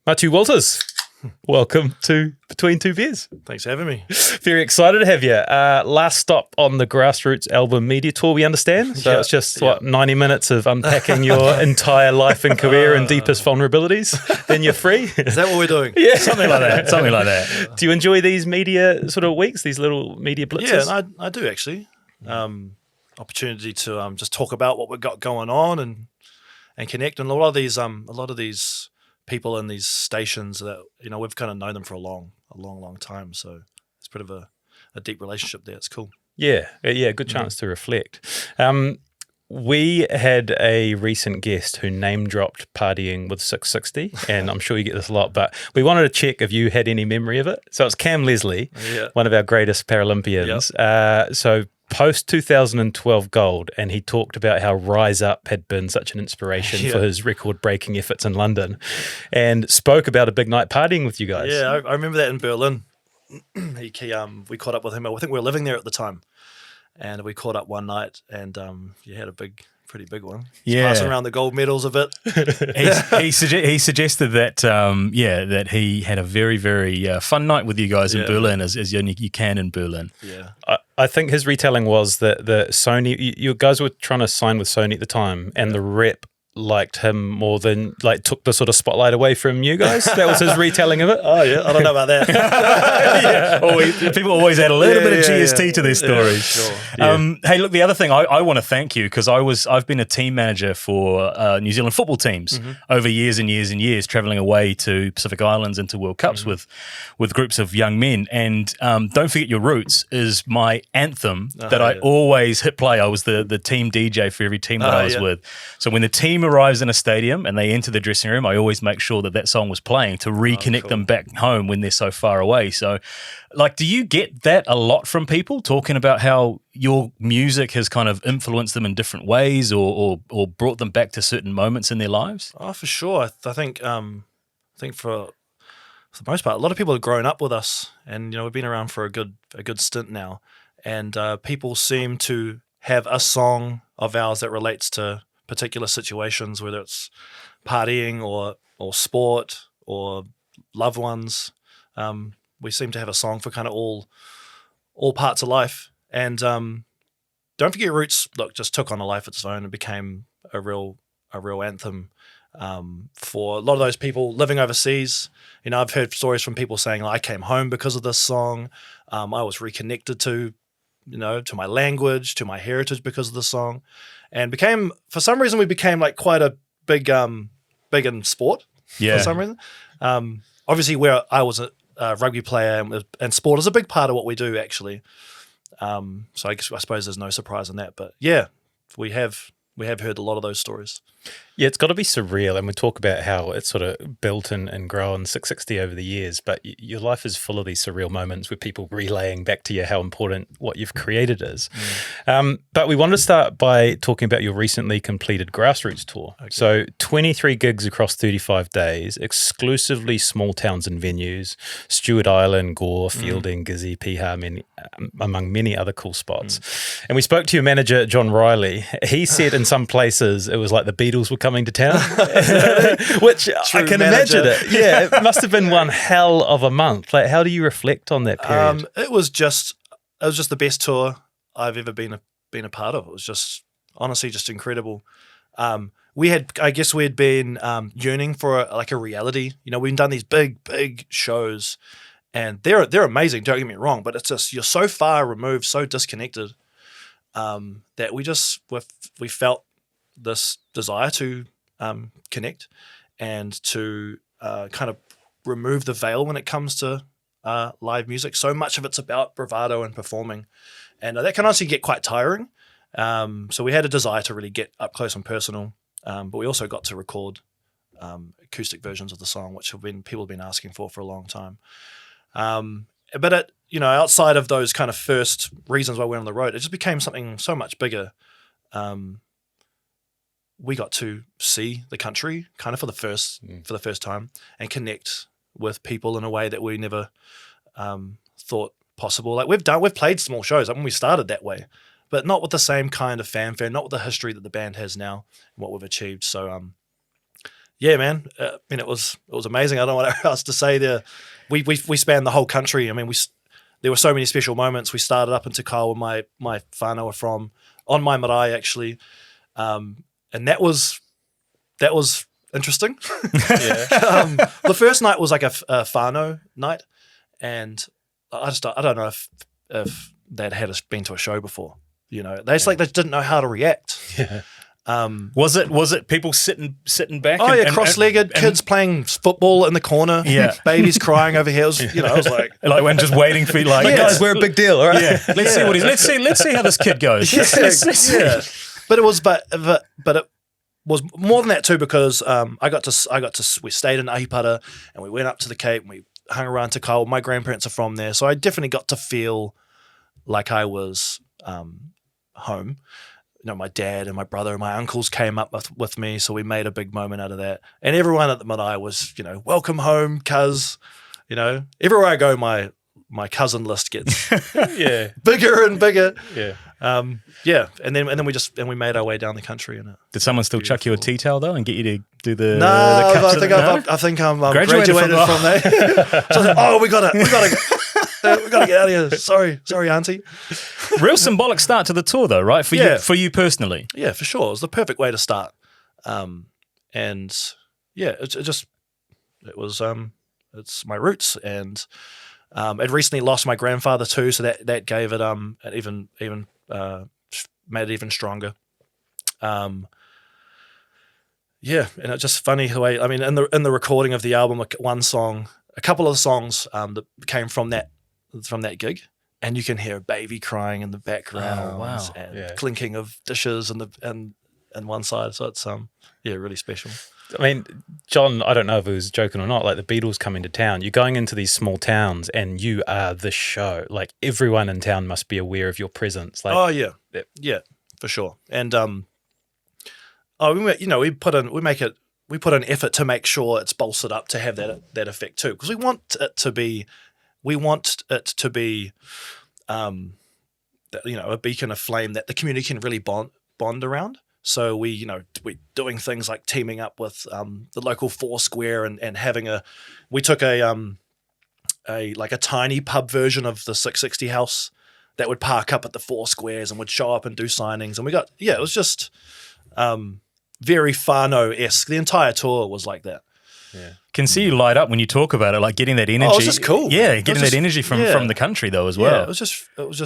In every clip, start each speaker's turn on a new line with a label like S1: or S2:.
S1: Matiu Walters, welcome to Between Two Beers.
S2: Thanks for having me.
S1: Very excited to have you. Last stop on the Grassroots Album media tour, we understand. So it's just, 90 minutes of unpacking your entire life and career and deepest vulnerabilities. Then you're free.
S2: Is that what we're doing?
S1: Yeah.
S3: Something like that.
S1: Do you enjoy these media sort of weeks, these little media blitzes?
S2: Yeah, I do actually. Opportunity to just talk about what we've got going on and connect. And a lot of these people in these stations that, we've kind of known them for a long time. So it's a bit of a deep relationship there. It's cool.
S1: Yeah, good chance to reflect. We had a recent guest who name-dropped partying with 660, and I'm sure you get this a lot, but we wanted to check if you had any memory of it. So it's Cam Leslie, one of our greatest Paralympians. Yep. So post-2012 gold, and he talked about how Rise Up had been such an inspiration for his record-breaking efforts in London, and spoke about a big night partying with you guys.
S2: Yeah, I remember that in Berlin. We caught up with him. I think we were living there at the time, and we caught up one night, and you had a pretty big one. Passing around the gold medals a bit.
S3: he suggested that that he had a very, very fun night with you guys in Berlin, as you can in Berlin.
S2: Yeah.
S1: I think his retelling was that the Sony, you guys were trying to sign with Sony at the time, and the rep liked him more than took the sort of spotlight away from you guys. That was his retelling of it.
S2: Oh yeah, I don't know about that.
S3: People always add a little bit of GST to their stories.
S2: Sure.
S3: Hey, look, the other thing I want to thank you, because I've been a team manager for New Zealand football teams over years and years and years, travelling away to Pacific Islands and to World Cups with groups of young men. And Don't Forget Your Roots is my anthem that I always hit play. I was the team DJ for every team that I was with. So when the team arrives in a stadium and they enter the dressing room, I always make sure that song was playing to reconnect them back home when they're so far away. So, do you get that a lot from people talking about how your music has kind of influenced them in different ways or brought them back to certain moments in their lives?
S2: Oh, for sure. I think for the most part, a lot of people have grown up with us, and we've been around for a good stint now, and people seem to have a song of ours that relates to particular situations, whether it's partying or sport or loved ones. We seem to have a song for kind of all parts of life. And Don't Forget Your Roots, just took on a life of its own and became a real anthem for a lot of those people living overseas. I've heard stories from people saying, I came home because of this song. I was reconnected to my language, to my heritage because of the song, and for some reason we became quite a big in sport.
S3: Yeah.
S2: For some reason, obviously where I was a rugby player, and sport is a big part of what we do actually. So I suppose there's no surprise in that, but yeah, we have heard a lot of those stories.
S1: Yeah, it's got to be surreal, and we talk about how it's sort of built and grown 660 over the years, but your life is full of these surreal moments with people relaying back to you how important what you've created is. But we wanted to start by talking about your recently completed Grassroots Tour. Okay. So 23 gigs across 35 days, exclusively small towns and venues, Stewart Island, Gore, Fielding, Gizzy, Piha, among many other cool spots. And we spoke to your manager, John Riley. He said in some places it was like the Beatles were coming to town, which I can imagine it. Yeah, it must have been one hell of a month. How do you reflect on that period?
S2: It was just the best tour I've ever been a part of. It was just honestly just incredible. We had been yearning for a reality. We've done these big shows, and they're amazing. Don't get me wrong, but it's just you're so far removed, so disconnected, that we felt this desire to connect and to kind of remove the veil when it comes to live music. So much of it's about bravado and performing, and that can honestly get quite tiring. So we had a desire to really get up close and personal, but we also got to record acoustic versions of the song, which people have been asking for a long time. But outside of those kind of first reasons why we went on the road, it just became something so much bigger. We got to see the country kind of for the first time and connect with people in a way that we never thought possible. We've played small shows when we started that way, but not with the same kind of fanfare, not with the history that the band has now and what we've achieved. So yeah, man. I mean, it was amazing. I don't know what else to say there. We spanned the whole country. I mean, there were so many special moments. We started up in Te Kao, where my whānau are from, on my marae actually, and that was interesting. The first night was like a whānau night, and I don't know if they'd been to a show before. You know, they just they didn't know how to react.
S3: Yeah. Was it people sitting back?
S2: Oh yeah, cross-legged kids playing football in the corner.
S3: Yeah,
S2: babies crying over here. I was like
S3: when just waiting for you,
S1: guys, we're a big deal, all right?
S3: Yeah, let's see how this kid goes.
S2: Yeah. But it was it was more than that too, because we stayed in Ahipara and we went up to the Cape and we hung around Te Kao. My grandparents are from there, so I definitely got to feel like I was home. You know, my dad and my brother and my uncles came up with me, so we made a big moment out of that. And everyone at the marae was, welcome home, cuz. Everywhere I go, my cousin list gets bigger and bigger.
S3: Yeah.
S2: And then we made our way down the country. And
S3: did someone still chuck you a tea towel though and get you to do the?
S2: No, I think I'm graduated from there. So I was like, we gotta get out of here. Sorry, auntie.
S3: Real symbolic start to the tour though, right? For you personally.
S2: Yeah, for sure. It was the perfect way to start. It's my roots, and I'd recently lost my grandfather too, so that gave it even made it even stronger. And it's just funny the way, I mean, in the recording of the album, a couple of the songs that came from that gig, and you can hear a baby crying in the background, and clinking of dishes and one side. So it's really special.
S1: I mean, John, I don't know if he was joking or not, like the Beatles coming to town. You're going into these small towns and you are the show. Like everyone in town must be aware of your presence. Like,
S2: yeah, for sure. And we put an effort to make sure it's bolstered up to have that effect too, because we want it to be a beacon of flame that the community can really bond around. So we're doing things like teaming up with the local Foursquare and having we took a tiny pub version of the 660 house that would park up at the Foursquares and would show up and do signings, and it was just very whānau-esque. The entire tour was like that.
S3: Yeah. Can see you light up when you talk about it, like getting that energy.
S2: Oh, it's just cool.
S3: Yeah, getting that energy from the country though as well.
S2: Yeah, it was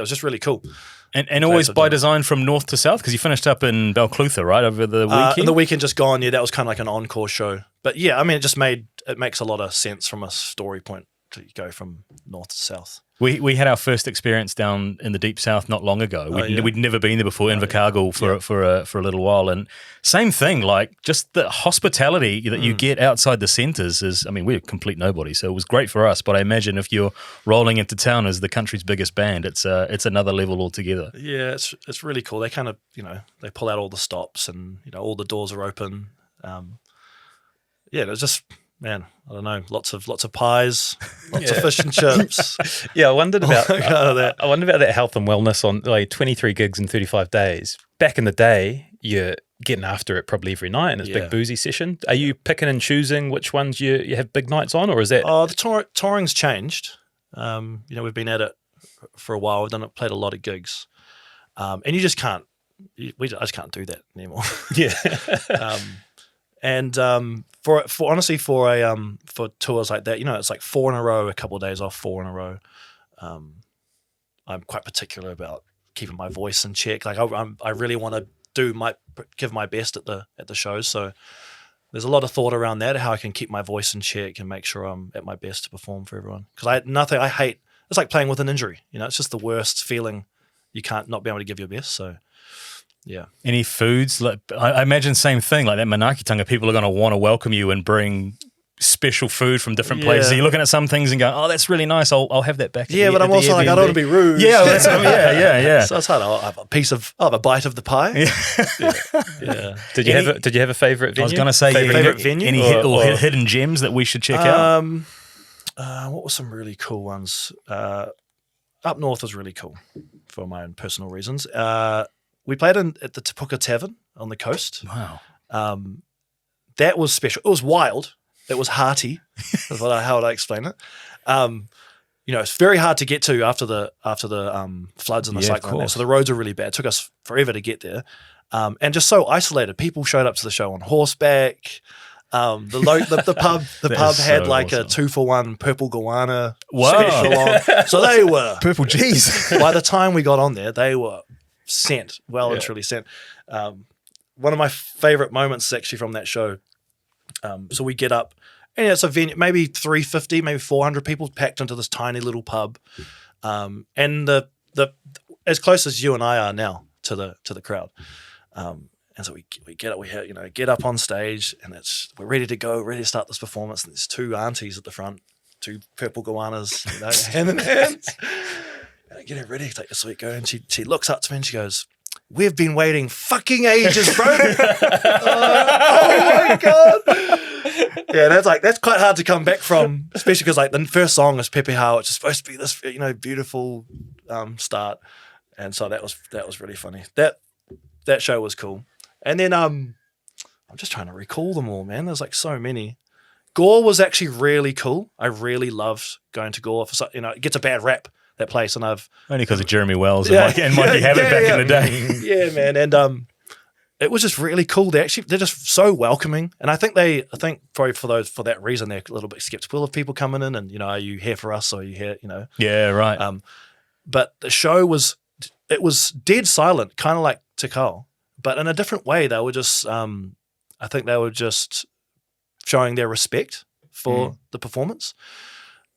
S2: just really cool.
S3: And always by design from north to south, because you finished up in Balclutha, right, over the weekend?
S2: The weekend just gone, that was kind of like an encore show. But yeah, I mean, it makes a lot of sense from a story point to go from north to south.
S3: We had our first experience down in the deep south not long ago. We'd never been there before, in Invercargill for a little while, and same thing. Like just the hospitality that you get outside the centres is. I mean, we're complete nobody, so it was great for us. But I imagine if you're rolling into town as the country's biggest band, it's another level altogether.
S2: Yeah, it's really cool. They kind of they pull out all the stops and all the doors are open. It was just. Man, I don't know. Lots of pies, lots of fish and chips.
S1: Yeah, I wondered about that health and wellness on like 23 gigs in 35 days. Back in the day, you're getting after it probably every night, and it's a big boozy session. Are you picking and choosing which ones you have big nights on, or is that?
S2: Oh, the touring's changed. We've been at it for a while. We've played a lot of gigs, and you just can't. I just can't do that anymore.
S1: Yeah.
S2: And for tours like that, it's like 4 in a row, a couple of days off, 4 in a row. I'm quite particular about keeping my voice in check. Like I really want to give my best at the shows. So there's a lot of thought around that, how I can keep my voice in check and make sure I'm at my best to perform for everyone. Because I hate. It's like playing with an injury. It's just the worst feeling. You can't not be able to give your best. So. Yeah.
S3: Any foods? Like I imagine same thing, like that Manaakitanga, people are going to want to welcome you and bring special food from different places. You're looking at some things and going, oh, that's really nice. I'll have that back.
S2: Yeah, but I'm also like, I don't want to be rude.
S3: Yeah, yeah.
S2: So it's hard. I'll have a bite of the pie.
S1: Yeah. Did you have a favourite venue?
S3: I was going to say
S2: favourite venue.
S3: Any hidden gems that we should check out?
S2: What were some really cool ones? Up north was really cool for my own personal reasons. We played at the Te Puka Tavern on the coast.
S3: Wow.
S2: that was special. It was wild. It was hearty. Is how would I explain it? It's very hard to get to after the floods and the cyclone. So the roads were really bad. It took us forever to get there, and just so isolated. People showed up to the show on horseback. The pub had like a 2-for-1 purple goanna special on. So they were
S3: purple G's.
S2: By the time we got on there, they were sent, well and truly sent. One of my favorite moments is actually from that show. So we get up, and it's a venue, maybe 350, maybe 400 people packed into this tiny little pub, and the as close as you and I are now to the crowd. And so we get up, get up on stage, and we're ready to go, ready to start this performance. And there's two aunties at the front, two purple goannas, hand in hand. And I get her ready, take a sweet go, and she looks up to me and she goes, "We've been waiting fucking ages, bro." Oh my God. Yeah, that's quite hard to come back from, especially because like the first song is Pepe How, which is supposed to be this beautiful start, and so that was really funny. That show was cool. And then I'm just trying to recall them all, man. There's like so many. Gore was actually really cool. I really loved going to Gore. It gets a bad rap, that place, and I've
S3: only because of Jeremy Wells and Mikey Habit back in the day.
S2: Yeah, man, and it was just really cool. They're just so welcoming, and I think probably for that reason they're a little bit skeptical of people coming in, and are you here for us or are you here?
S3: Yeah, right.
S2: But the show was dead silent, kind of like Tikal. But in a different way, they were just, I think they were just showing their respect for the performance.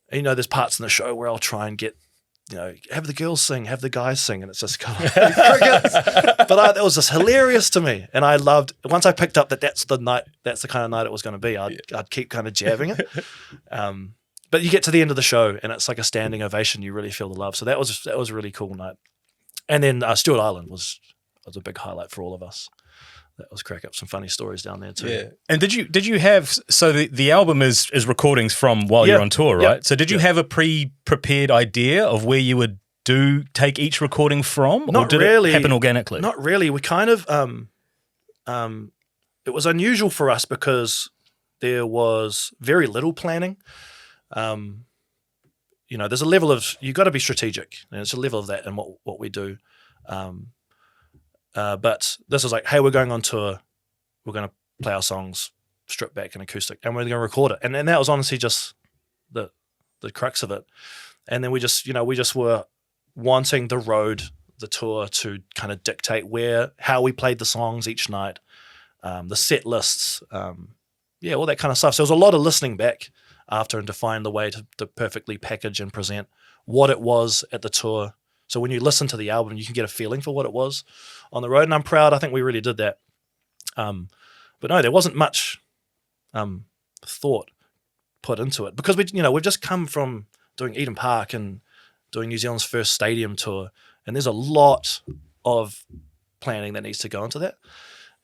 S2: And, there's parts in the show where I'll try and get, have the girls sing, have the guys sing, and it's just kind of like crickets. But that was just hilarious to me. And I loved, once I picked up that's the kind of night it was going to be, I'd keep kind of jabbing it. But you get to the end of the show and it's like a standing ovation. You really feel the love. So that was a really cool night. And then Stewart Island was a big highlight for all of us. That was crack up some funny stories down there too.
S3: Yeah. And did you have, so the album is recordings from while you're on tour, right?
S2: Yep.
S3: So did you have a prepared idea of where you would take each recording from?
S2: Not
S3: or did
S2: really.
S3: It happen organically?
S2: Not really. We kind of it was unusual for us because there was very little planning. There's a level of, you got to be strategic, and it's a level of that in what we do. But this was like, hey, we're going on tour. We're going to play our songs stripped back and acoustic, and we're going to record it. And that was honestly just the crux of it. And then we just were wanting the road, the tour to kind of dictate how we played the songs each night, the set lists, all that kind of stuff. So there was a lot of listening back after and to find the way to perfectly package and present what it was at the tour. So when you listen to the album, you can get a feeling for what it was on the road, and I'm proud. I think we really did that. But no, there wasn't much thought put into it because we've just come from doing Eden Park and doing New Zealand's first stadium tour, and there's a lot of planning that needs to go into that.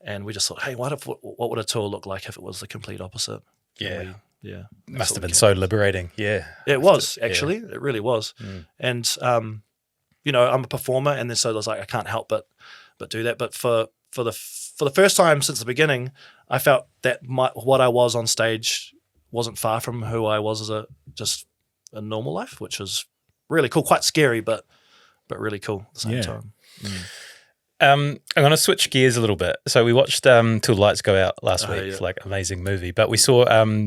S2: And we just thought, hey, what would a tour look like if it was the complete opposite?
S1: Yeah.
S2: Yeah.
S1: Must have been so liberating. Yeah.
S2: It was, actually. Yeah. It really was. And, I'm a performer, and then so I was like, I can't help but do that. But for the first time since the beginning, I felt that what I was on stage wasn't far from who I was as just a normal life, which was really cool. Quite scary, but really cool at the same time.
S1: I'm going to switch gears a little bit. So we watched Till the Lights Go Out last week. It's like an amazing movie. But we saw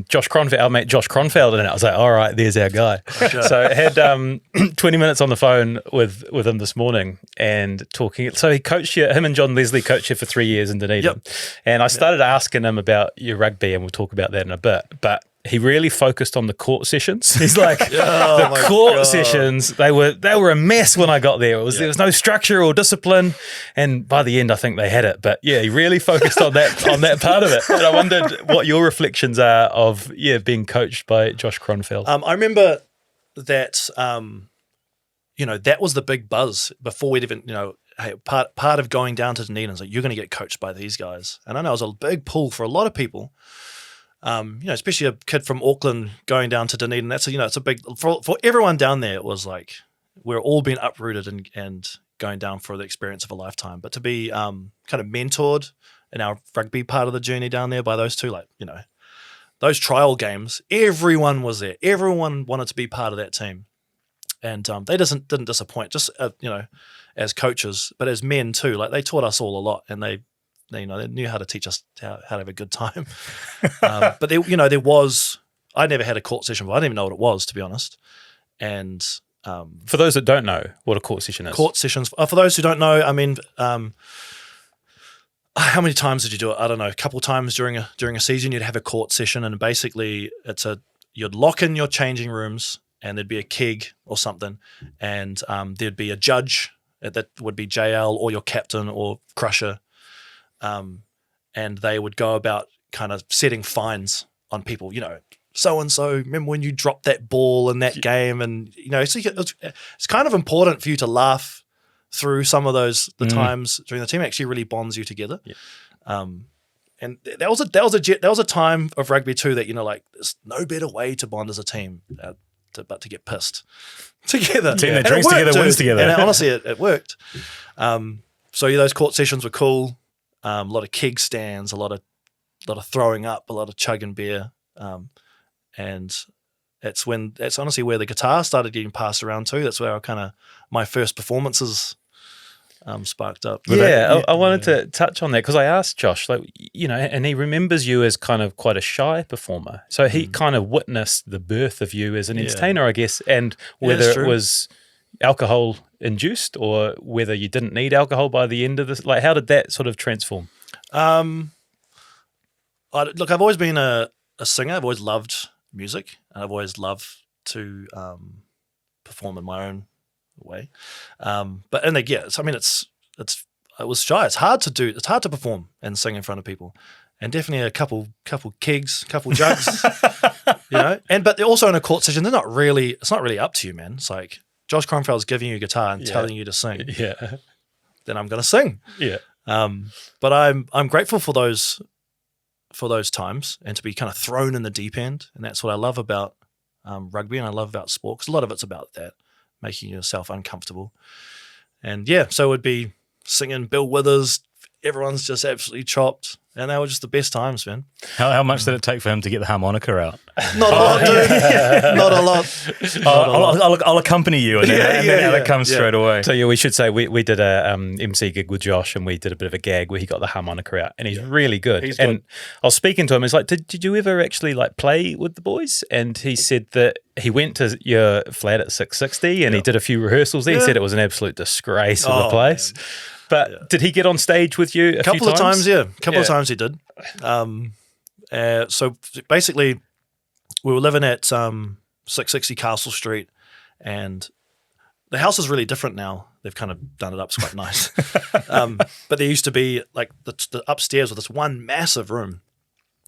S1: Josh Kronfeld, our mate Josh Kronfeld, in it. I was like, all right, there's our guy. Sure. So I had 20 minutes on the phone with him this morning and talking. So he coached you, him and John Leslie coached you for 3 years in Dunedin. Yep. And I started asking him about your rugby, and we'll talk about that in a bit. But he really focused on the court sessions. He's like, the court sessions, they were a mess when I got there. There was no structure or discipline. And by the end, I think they had it. But yeah, he really focused on that part of it. And I wondered what your reflections are of, being coached by Josh Kronfeld.
S2: I remember that, that was the big buzz before we'd even, hey, part of going down to Dunedin is like, you're going to get coached by these guys. And I know it was a big pull for a lot of people. Especially a kid from Auckland going down to Dunedin. That's it's a big for everyone down there. It was like we're all being uprooted and going down for the experience of a lifetime. But to be kind of mentored in our rugby part of the journey down there by those two, like, you know, those trial games, everyone was there. Everyone wanted to be part of that team. And they didn't disappoint, just, you know, as coaches, but as men too. Like, they taught us all a lot, and they knew how to teach us how to have a good time. But there was, I never had a court session, but I didn't even know what it was, to be honest. And
S1: for those that don't know what a court session is.
S2: Court sessions, for those who don't know, I mean, how many times did you do it? I don't know. A couple of times during a season, you'd have a court session, and basically you'd lock in your changing rooms, and there'd be a keg or something, and there'd be a judge that would be JL or your captain or crusher, and they would go about kind of setting fines on people. You know, so and so, remember when you dropped that ball in that game, and you know, so it's kind of important for you to laugh through some of the times during the team. It actually really bonds you together. Yeah. And that was a time of rugby too that, you know, like, there's no better way to bond as a team but to get pissed together.
S3: Team that drinks together wins together.
S2: And honestly, it worked. So yeah, those court sessions were cool. A lot of keg stands, a lot of throwing up, a lot of chugging beer, and that's honestly where the guitar started getting passed around too. That's where my first performances sparked up.
S1: I wanted to touch on that because I asked Josh, like, you know, and he remembers you as kind of quite a shy performer. So he kind of witnessed the birth of you as an entertainer, I guess, and whether it was alcohol induced or whether you didn't need alcohol by the end of this. Like, how did that sort of transform?
S2: I've always been a singer. I've always loved music, and I've always loved to perform in my own way. But and I mean, I was shy. It's hard to do. It's hard to perform and sing in front of people, and definitely a couple kegs, couple jugs, you know. But they're also in a court session. It's not really up to you, man. It's like Josh Kronfeld's giving you a guitar and telling you to sing.
S1: Yeah.
S2: Then I'm gonna sing.
S1: Yeah.
S2: But I'm grateful for those times, and to be kind of thrown in the deep end. And that's what I love about rugby, and I love about sport, because a lot of it's about that, making yourself uncomfortable. And yeah, so it would be singing Bill Withers, everyone's just absolutely chopped, and they were just the best times, man.
S3: How much did it take for him to get the harmonica out?
S2: Not a lot, dude. Not a lot.
S3: I'll accompany you, and then it comes straight away.
S1: So yeah, we should say we did a MC gig with Josh, and we did a bit of a gag where he got the harmonica out, and he's really good.
S2: He's
S1: and
S2: good.
S1: I was speaking to him, he's like, did you ever actually like play with the boys? And he said that he went to your flat at 660 and he did a few rehearsals there. He said it was an absolute disgrace of a place. Man. But did he get on stage with you a
S2: couple
S1: few times?
S2: A couple of times he did. So basically, we were living at 660 Castle Street, and the house is really different now. They've kind of done it up. It's quite nice. But there used to be like the upstairs with this one massive room,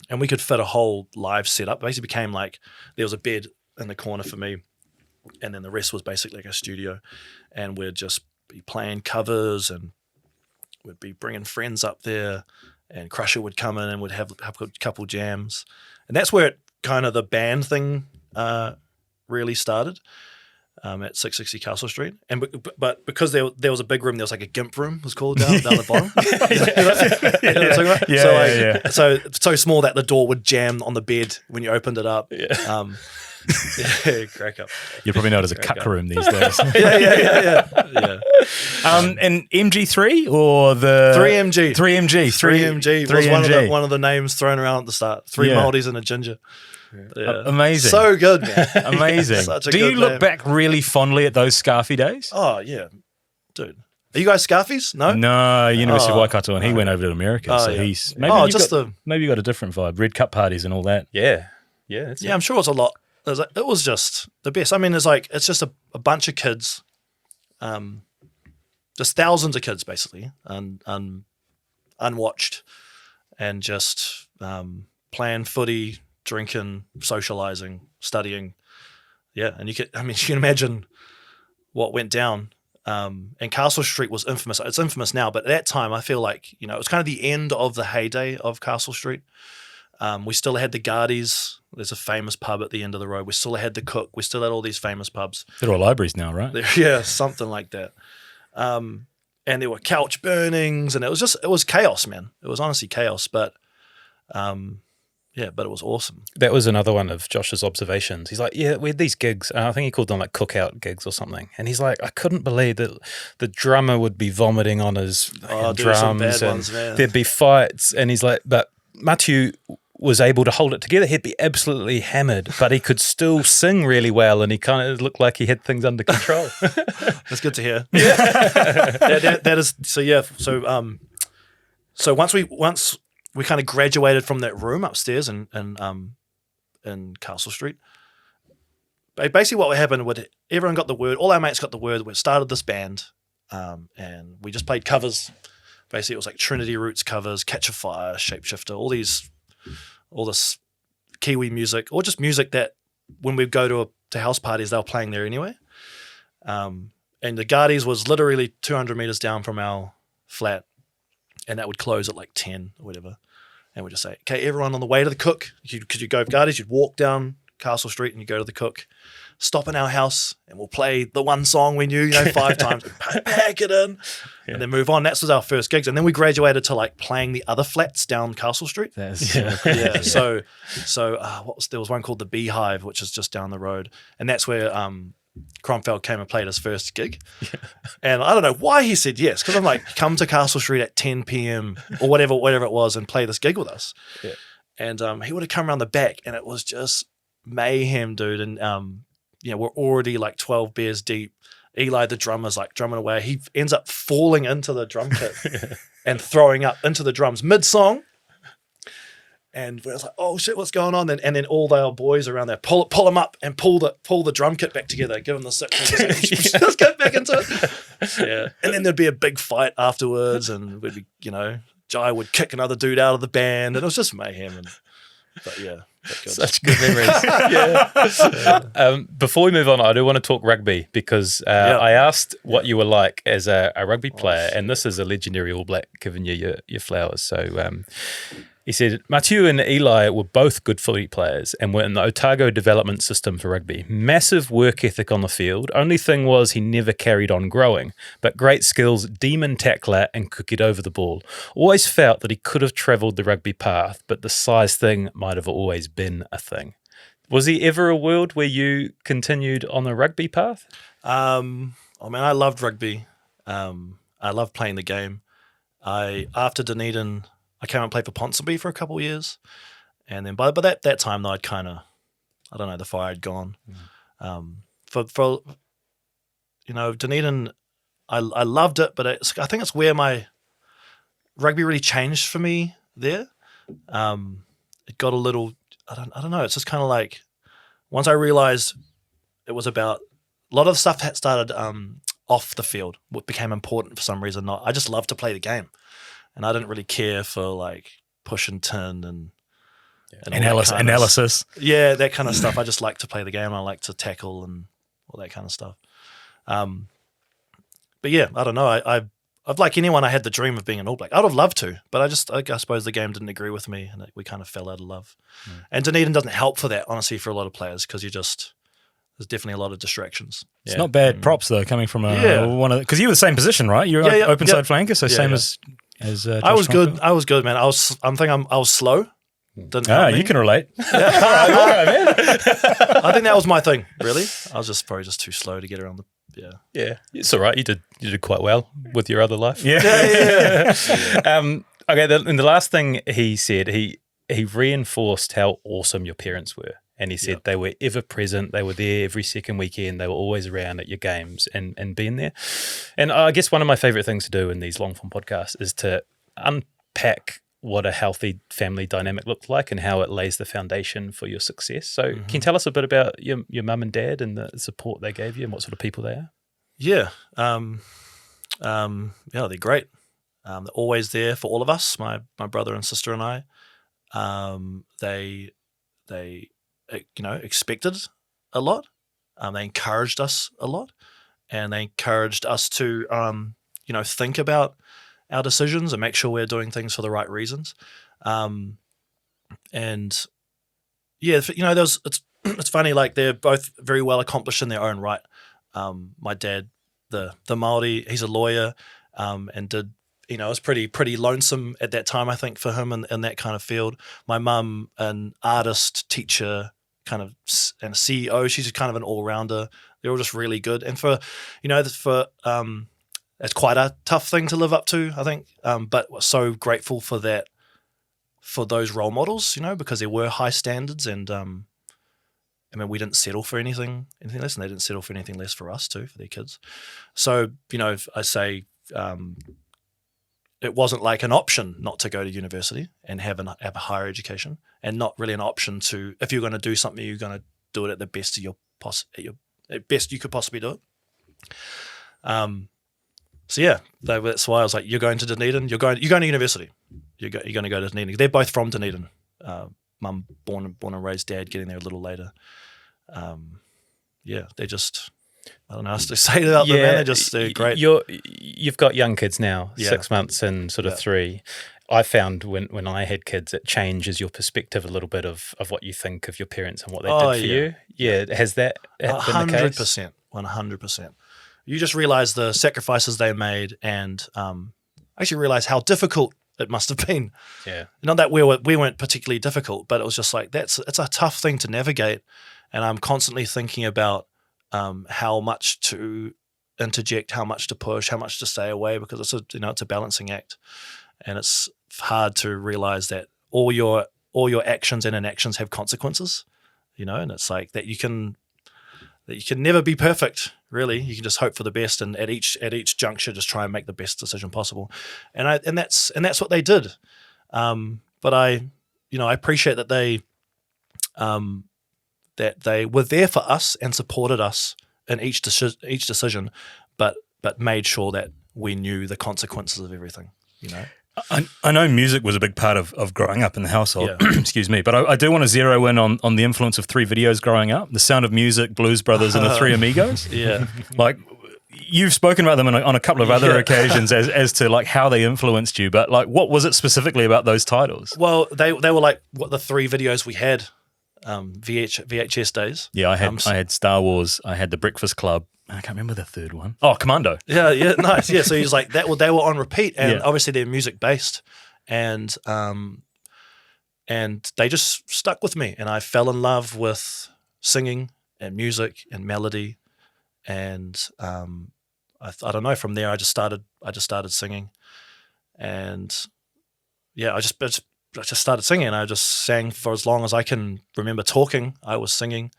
S2: and we could fit a whole live setup. It basically became like there was a bed in the corner for me, and then the rest was basically like a studio, and we'd just be playing covers, and we'd be bringing friends up there, and Crusher would come in and would have a couple jams. And that's where kind of the band thing really started, at 660 Castle Street. And but because there was a big room, there was like a gimp room, was called down the bottom. So it's so small that the door would jam on the bed when you opened it up. Crack up.
S3: You probably know it as a cuck room these days.
S2: Yeah.
S3: And MG3 or the
S2: 3MG?
S3: 3MG
S2: 3MG was one of the names thrown around at the start. Three Maldies and a ginger. Yeah.
S3: Amazing.
S2: So good, man.
S3: Amazing. Do you look back really fondly at those scarfie days?
S2: Oh yeah, dude. Are you guys scarfies? No,
S3: University of Waikato, and he went over to America. So he's maybe you got a different vibe. Red Cup parties and all that.
S1: Yeah.
S2: I'm sure it's a lot. It was just the best. I mean, it's just a bunch of kids, just thousands of kids basically, unwatched, and just playing footy, drinking, socializing, studying. Yeah, and you can imagine what went down. And Castle Street was infamous. It's infamous now, but at that time, I feel like, you know, it was kind of the end of the heyday of Castle Street. We still had the Guardies. There's a famous pub at the end of the road. We still had the Cook. We still had all these famous pubs.
S3: They're all libraries now, right?
S2: Yeah, something like that. and there were couch burnings, and it was chaos, man. It was honestly chaos, but but it was awesome.
S1: That was another one of Josh's observations. He's like, yeah, we had these gigs. I think he called them like cookout gigs or something. And he's like, I couldn't believe that the drummer would be vomiting on his drums.
S2: Some bad
S1: and
S2: ones, man.
S1: there'd be fights. And he's like, but Matiu was able to hold it together. He'd be absolutely hammered, but he could still sing really well, and he kind of looked like he had things under control.
S2: That's good to hear. Yeah. that is so. Yeah. So once we kind of graduated from that room upstairs in Castle Street. Basically, what happened was everyone got the word. All our mates got the word. We started this band, and we just played covers. Basically, it was like Trinity Roots covers, Catch a Fire, Shapeshifter, all this Kiwi music, or just music that when we go to house parties, they were playing there anyway. And the Guardies was literally 200 meters down from our flat, and that would close at like 10 or whatever. And we'd just say, okay, everyone on the way to the Cook, could you go Guardies, you'd walk down Castle Street and you go to the Cook, stop in our house, and we'll play the one song we knew, 5 times, pack it in, and then move on. That was our first gigs. And then we graduated to like playing the other flats down Castle Street. Yeah. So there was one called the Beehive, which is just down the road. And that's where Kronfeld came and played his first gig. Yeah. And I don't know why he said yes, because I'm like, come to Castle Street at 10 p.m. or whatever it was and play this gig with us. Yeah. And he would have come around the back, and it was just mayhem, dude. And we're already like 12 beers deep. Eli, the drummer's like drumming away. He ends up falling into the drum kit and throwing up into the drums mid-song. And we're like, oh shit, what's going on? And then all our boys around there pull him up and pull the drum kit back together, give him the six. Let's go back into it. Yeah. And then there'd be a big fight afterwards, and we'd be, Jai would kick another dude out of the band, and it was just mayhem. But yeah.
S1: Such good memories. Before we move on, I do want to talk rugby, because I asked what you were like as a rugby player, and this is a legendary All Black giving you your flowers. So he said, Matiu and Eli were both good footy players and were in the Otago development system for rugby. Massive work ethic on the field. Only thing was he never carried on growing, but great skills, demon tackler, and could get over the ball. Always felt that he could have travelled the rugby path, but the size thing might have always been a thing. Was there ever a world where you continued on the rugby path?
S2: I loved rugby. I loved playing the game. After Dunedin, I came and played for Ponsonby for a couple of years, and then by that time though, I'd kind of, I don't know, the fire had gone. For Dunedin, I loved it, but I think it's where my rugby really changed for me there. It got a little, I don't know. It's just kind of like once I realized it was about a lot of the stuff that started off the field, what became important for some reason. I just loved to play the game. And I didn't really care for like push and tin and
S3: analysis.
S2: That kind of stuff. I just like to play the game. I like to tackle and all that kind of stuff. But yeah, I don't know. I've like anyone, I had the dream of being an All Black. I'd have loved to, but I suppose the game didn't agree with me, and we kind of fell out of love. And Dunedin doesn't help for that, honestly, for a lot of players, because there's definitely a lot of distractions.
S3: It's not bad props though, coming from one of, because you were the same position, right? You were open side flanker, so same as Josh
S2: I was good.
S3: Kronfeld.
S2: I was good, man. I was slow.
S3: You can relate.
S2: All right, man. I think that was my thing, really. I was probably just too slow to get around
S1: Yeah, it's all right. You did quite well with your other life.
S2: Yeah.
S1: Okay, and the last thing he said, he reinforced how awesome your parents were. And he said they were ever present. They were there every second weekend. They were always around at your games and being there. And I guess one of my favorite things to do in these long form podcasts is to unpack what a healthy family dynamic looked like and how it lays the foundation for your success. So can you tell us a bit about your mum and dad and the support they gave you and what sort of people they are?
S2: Yeah. They're great. They're always there for all of us, my brother and sister and I. They expected a lot. They encouraged us a lot, and they encouraged us to, think about our decisions and make sure we're doing things for the right reasons. It's funny, like they're both very well accomplished in their own right. My dad, the Māori, he's a lawyer. and did, it was pretty lonesome at that time, I think, for him in that kind of field. My mum, an artist, teacher, kind of, and a CEO, she's kind of an all-rounder. They're all just really good. And for it's quite a tough thing to live up to, I think, but we're so grateful for that, for those role models, because there were high standards, and we didn't settle for anything less, and they didn't settle for anything less for us too, for their kids. So, I say it wasn't like an option not to go to university and have a higher education, and not really an option to, if you're going to do something, you're going to do it at the best of at best you could possibly do it. So yeah, that's why I was like, you're going to Dunedin, you're going to university, you're going to go to Dunedin. They're both from Dunedin. Mum born and raised, dad getting there a little later. They just, I don't know how to say about them, man. They're great.
S1: You've got young kids now, 6 months and sort of 3. I found when I had kids, it changes your perspective a little bit of what you think of your parents and what they did for you. Yeah, has that been the case?
S2: 100%, 100%. You just realize the sacrifices they made, and actually realize how difficult it must have been.
S1: Yeah.
S2: Not that we weren't particularly difficult, but it was just like, it's a tough thing to navigate, and I'm constantly thinking about how much to interject, how much to push, how much to stay away, because it's a balancing act, and it's hard to realize that all your actions and inactions have consequences, and it's like that you can never be perfect, really. You can just hope for the best, and at each juncture, just try and make the best decision possible. And that's what they did. But I appreciate that they were there for us and supported us in each decision, but made sure that we knew the consequences of everything.
S3: I know music was a big part of growing up in the household, excuse me, but I do want to zero in on the influence of 3 videos growing up: The Sound of Music, Blues Brothers, and The Three Amigos.
S2: Yeah.
S3: Like, you've spoken about them on a couple of other occasions as to like how they influenced you, but like, what was it specifically about those titles?
S2: Well, they were like what the 3 videos we had, VHS days.
S3: Yeah, I had Star Wars, I had The Breakfast Club, I can't remember the third one. Oh, Commando.
S2: Yeah, nice. Yeah, so he's like that. They were on repeat, and obviously they're music based, and they just stuck with me, and I fell in love with singing and music and melody, and I don't know. From there, I just started singing, and I just started singing. I just sang for as long as I can remember talking. I was singing.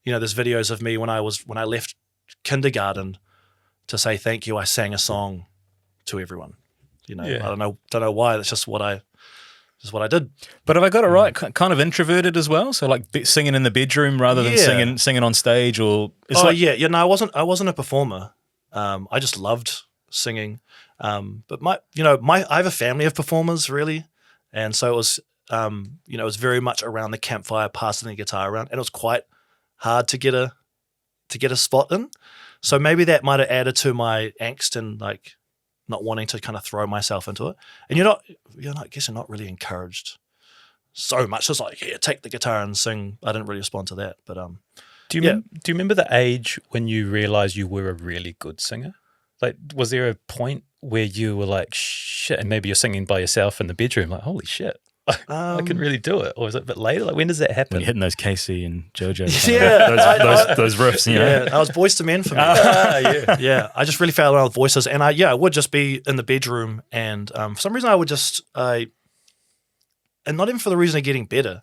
S2: There's videos of me when I left kindergarten to say thank you. I sang a song to everyone. I don't know why. That's just what I did. But
S3: have I got it right? Kind of introverted as well. So like singing in the bedroom rather than singing on stage, or
S2: I wasn't a performer. I just loved singing. But I have a family of performers, really, and so it was it was very much around the campfire, passing the guitar around, and it was quite hard to get a spot in. So maybe that might have added to my angst and like not wanting to kind of throw myself into it. And I guess you're not really encouraged so much. It's like, take the guitar and sing. I didn't really respond to that. But
S1: do you remember the age when you realized you were a really good singer? Like, was there a point where you were like, shit, and maybe you're singing by yourself in the bedroom, like, holy shit, I can really do it? Or is it a bit later? Like, when does that happen?
S3: When you're hitting those Casey and JoJo, those riffs,
S2: I was Boys to Men for me. I just really fell in love with voices, and I would just be in the bedroom, and for some reason I would just, and not even for the reason of getting better,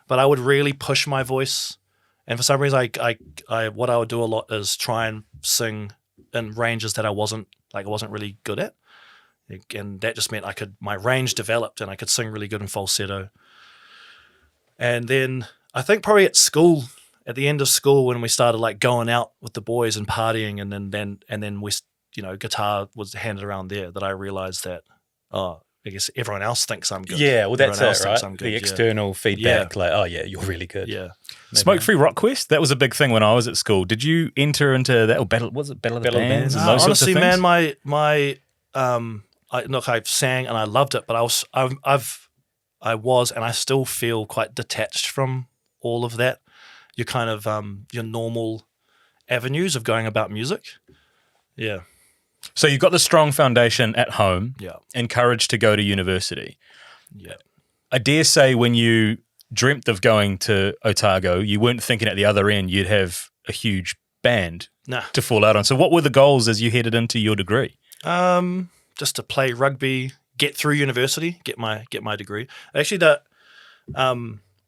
S2: but I would really push my voice, and for some reason what I would do a lot is try and sing in ranges that I wasn't really good at. And that just meant my range developed and I could sing really good in falsetto. And then I think probably at the end of school, when we started like going out with the boys and partying, and then we, guitar was handed around there, that I realized that, I guess everyone else thinks I'm good.
S1: Yeah, well, that's it, right? The external feedback, like, oh yeah, you're really good.
S2: Yeah.
S3: Smoke Free Rock Quest, that was a big thing when I was at school. Did you enter into that, or Battle of the Bands?
S2: No, honestly, man, I sang and I loved it, but I was and I still feel quite detached from all of that. Your kind of your normal avenues of going about music. Yeah.
S3: So you've got the strong foundation at home,
S2: Yeah.
S3: encouraged to go to university.
S2: Yeah.
S3: I dare say when you dreamt of going to Otago, you weren't thinking at the other end you'd have a huge band
S2: Nah.
S3: to fall out on. So what were the goals as you headed into your degree?
S2: Just to play rugby, get through university, get my degree. Actually,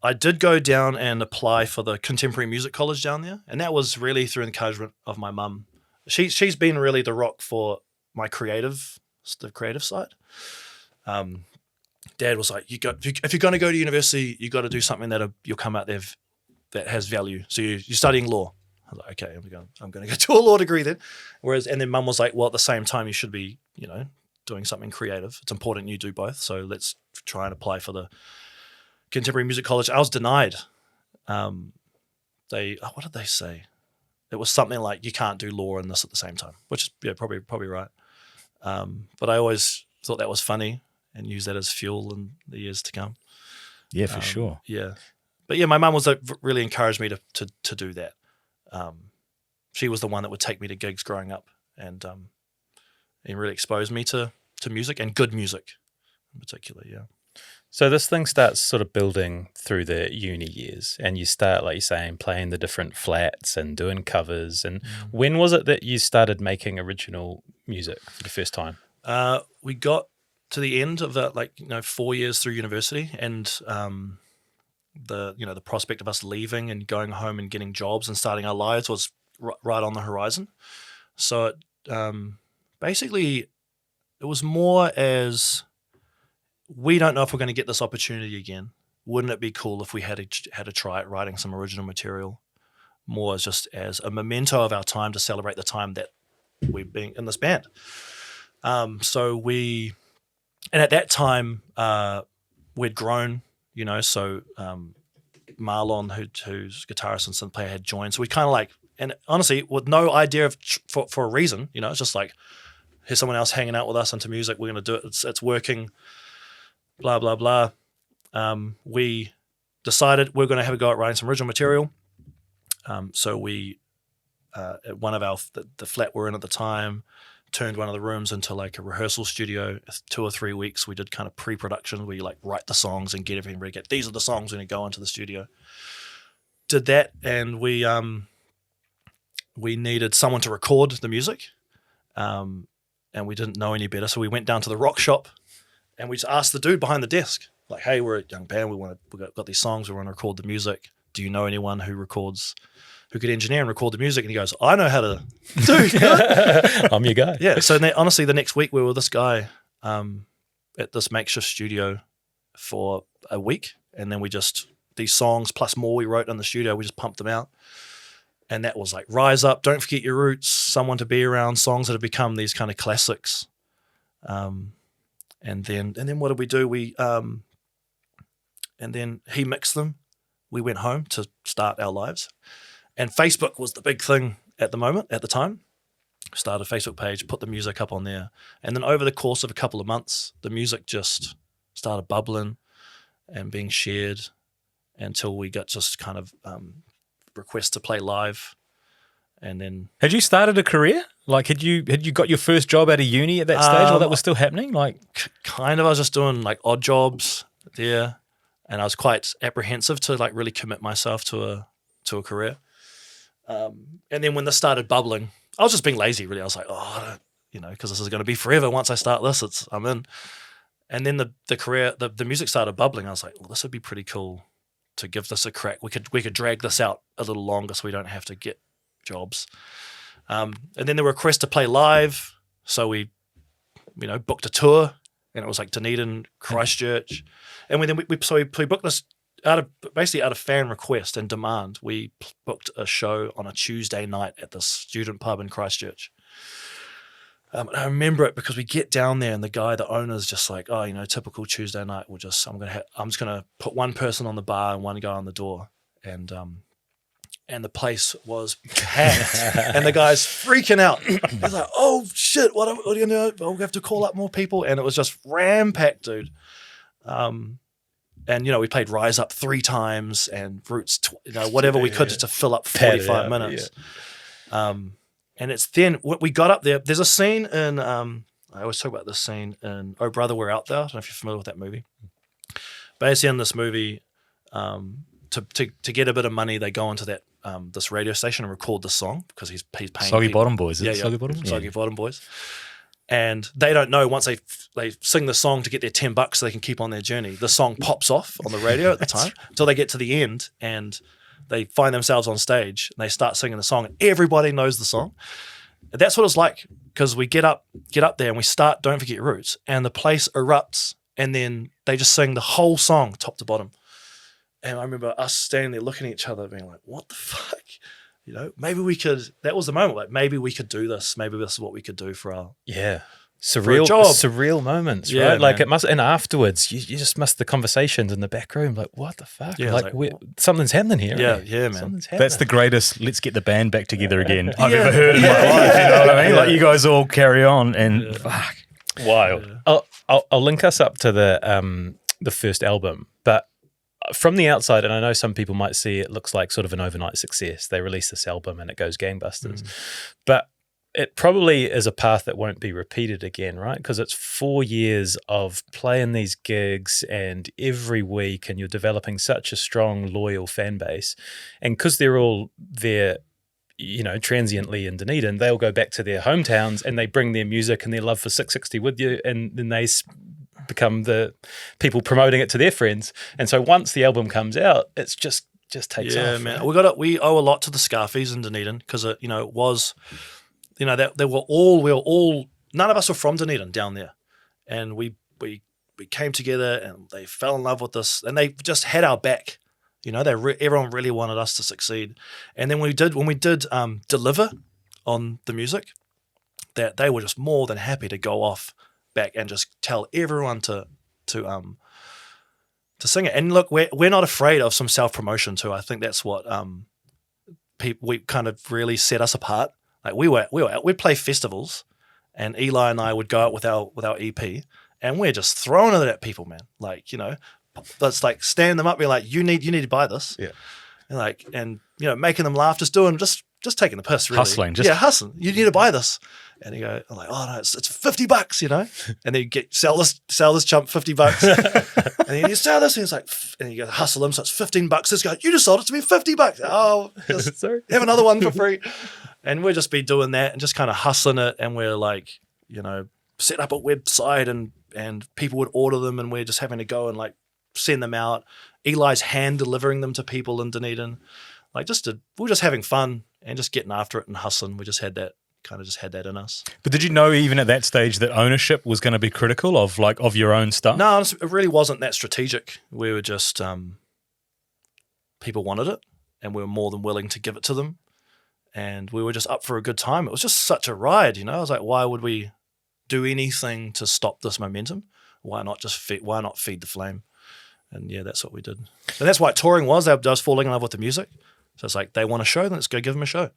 S2: I did go down and apply for the Contemporary Music College down there, and that was really through encouragement of my mum. She's been really the rock for my creative side. Dad was like, if you're going to go to university, you got to do something that you'll come out there that has value. So you're studying law. I was like, okay, I'm going to go do a law degree then. And then mum was like, well, at the same time, you should be, doing something creative. It's important you do both. So let's try and apply for the Contemporary Music College. I was denied. What did they say? It was something like you can't do law and this at the same time, which is probably right. But I always thought that was funny and use that as fuel in the years to come.
S3: Yeah, for sure.
S2: Yeah, but yeah, my mum was really encouraged me to do that. She was the one that would take me to gigs growing up and really exposed me to music and good music in particular. Yeah.
S1: So this thing starts sort of building through the uni years, and you start, like you're saying, playing the different flats and doing covers. And when was it that you started making original music for the first time?
S2: We got to the end of that, 4 years through university, and the prospect of us leaving and going home and getting jobs and starting our lives was right on the horizon. So basically, it was more as, we don't know if we're going to get this opportunity again. Wouldn't it be cool if we had to try it, writing some original material, more just as a memento of our time to celebrate the time that we've been in this band. And at that time, we'd grown, so Marlon, who's guitarist and synth player, had joined. So we kind of and honestly, with no idea for a reason, it's just like, here's someone else hanging out with us into music. We're going to do it. It's working. Blah, blah, blah. We decided we're going to have a go at writing some original material. So we, at one of the flat we're in at the time, turned one of the rooms into like a rehearsal studio. 2 or 3 weeks, we did kind of pre-production. We write the songs and get everything ready. These are the songs we're going to go into the studio. Did that, and we needed someone to record the music, and we didn't know any better. So we went down to the rock shop. And we just asked the dude behind the desk, like, "Hey, we're a young band. We got these songs. We want to record the music. Do you know anyone who could engineer and record the music?" And he goes, "I know how to do it."
S1: I'm your guy.
S2: Yeah. So honestly, the next week we were with this guy at this makeshift studio for a week, and then these songs plus more we wrote in the studio, we just pumped them out. And that was like Rise Up, Don't Forget Your Roots, Someone to Be Around, songs that have become these kind of classics. And then what did we do? And then he mixed them. We went home to start our lives. And Facebook was the big thing at the time. Started a Facebook page, put the music up on there. And then over the course of a couple of months, the music just started bubbling and being shared until we got just kind of requests to play live. And then,
S3: had you started a career? Like, had you got your first job out of uni at that stage, while that was still happening? Like,
S2: kind of. I was just doing like odd jobs there, and I was quite apprehensive to really commit myself to a career. And then when this started bubbling, I was just being lazy. Really, I was like, because this is going to be forever. Once I start this, I'm in. And then the career, the music started bubbling. I was like, well, this would be pretty cool to give this a crack. We could drag this out a little longer, so we don't have to get jobs. And then there were requests to play live, so we booked a tour, and it was like Dunedin, Christchurch, and we booked this out of fan request and demand. We booked a show on a Tuesday night at the student pub in Christchurch. And I remember it because we get down there, and the owner's just like, typical Tuesday night. I'm just gonna put one person on the bar and one guy on the door, and the place was packed, and the guy's freaking out. He's like, "Oh shit, what are you gonna do? I'll have to call up more people," and it was just ram-packed, dude. And we played Rise Up 3 times and Roots, whatever we could just to fill up 45 minutes. Yeah. And it's then we got up there. There's a scene in I always talk about this scene in Oh Brother, We're Out There. I don't know if you're familiar with that movie. Basically, in this movie, to get a bit of money, they go into that this radio station and record the song because he's paying
S3: Soggy
S2: people.
S3: Bottom Boys. Is it Soggy Bottom?
S2: Soggy Bottom Boys. And they don't know once they sing the song to get their $10 so they can keep on their journey. The song pops off on the radio at the time until they get to the end and they find themselves on stage and they start singing the song and everybody knows the song. And that's what it's like because we get up there and we start Don't Forget Your Roots and the place erupts and then they just sing the whole song top to bottom. And I remember us standing there looking at each other being like, what the fuck? You know, maybe we could, that was the moment, like maybe we could do this. Maybe this is what we could do for our
S1: surreal moments,
S2: Yeah,
S1: right? Like
S2: man.
S1: it must, and afterwards you just missed the conversations in the back room. Like, what the fuck?
S2: Yeah,
S1: like, something's happening here.
S2: Yeah,
S1: right?
S2: yeah, man.
S1: Something's happening.
S3: That's the greatest let's get the band back together again I've
S2: Yeah.
S3: ever heard in my life. You know what I mean? Like you guys all carry on and fuck.
S1: wild. I'll link us up to the first album, but from the outside, and I know some people might see it looks like sort of an overnight success. They release this album and it goes gangbusters, but it probably is a path that won't be repeated again, right? Because it's 4 years of playing these gigs and every week, and you're developing such a strong, loyal fan base. And because they're all there, you know, transiently in Dunedin, they'll go back to their hometowns and they bring their music and their love for 660 with you, and then they become the people promoting it to their friends. And so once the album comes out, it's just takes off.
S2: Yeah, man.
S1: Right?
S2: We owe a lot to the Scarfies in Dunedin because it, it was, that we were all none of us were from Dunedin down there, and we came together and they fell in love with this and they just had our back. Everyone really wanted us to succeed, and then when we did deliver on the music, that they were just more than happy to go off back and just tell everyone to sing it. And look, we're not afraid of some self-promotion too. I think that's what we kind of really set us apart. Like we'd play festivals, and Eli and I would go out with our EP, and we're just throwing it at people, man. Like, let's like stand them up, be like, you need to buy this, and making them laugh, just taking the piss, really.
S3: Hustling,
S2: hustling. You need to buy this, and you go, I'm like, oh no, it's $50, and then you sell this chump $50, and then you sell this, and it's like, and you go hustle them, so it's $15. This guy, you just sold it to me $50. Oh, just
S1: Sorry.
S2: have another one for free, and we'll just be doing that and just kind of hustling it, and we're like, set up a website and people would order them, and we're just having to go and like send them out. Eli's hand delivering them to people in Dunedin, like we're just having fun and just getting after it and hustling. We just had that in us.
S3: But did you know even at that stage that ownership was going to be critical of your own stuff?
S2: No, honestly, it really wasn't that strategic. We were just people wanted it, and we were more than willing to give it to them, and we were just up for a good time. It was just such a ride, I was like, why would we do anything to stop this momentum? Why not feed the flame? And yeah, that's what we did. And that's why touring was. They was falling in love with the music. So it's like, they want a show, then let's go give them a show.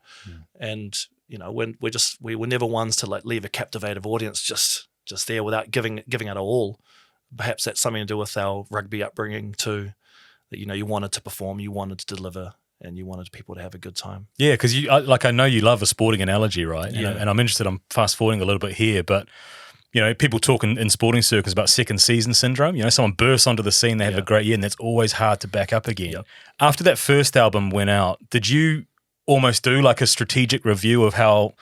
S2: And we were never ones to like leave a captivative audience just there without giving it our all. Perhaps that's something to do with our rugby upbringing too. That you wanted to perform, you wanted to deliver, and you wanted people to have a good time.
S3: Yeah, because I know you love a sporting analogy, right?
S2: Yeah.
S3: And I'm interested. I'm fast forwarding a little bit here, but people talk in sporting circles about second season syndrome. Someone bursts onto the scene, they have a great year, and that's always hard to back up again.
S2: Yep.
S3: After that first album went out, did you almost do like a strategic review of how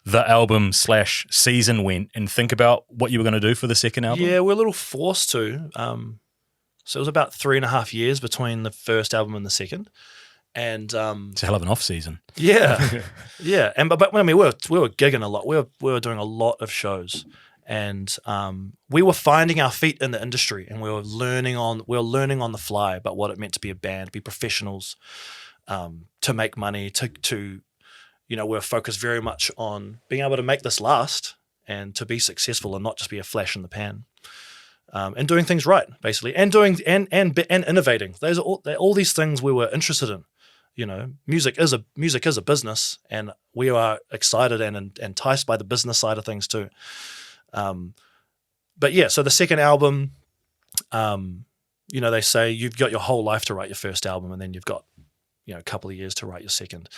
S3: the album / season went and think about what you were going to do for the second album?
S2: Yeah, we're a little forced to. So it was about 3.5 years between the first album and the second. And
S3: it's a hell of an off season.
S2: Yeah, yeah. And but I mean, we were gigging a lot. We were doing a lot of shows, and we were finding our feet in the industry, and we were learning on the fly about what it meant to be a band, be professionals, to make money, to we were focused very much on being able to make this last and to be successful and not just be a flash in the pan. And doing things right, basically, and doing and innovating. Those are all these things we were interested in. Music is a business, and we are excited and enticed by the business side of things too. But yeah, so the second album, they say you've got your whole life to write your first album, and then you've got a couple of years to write your second.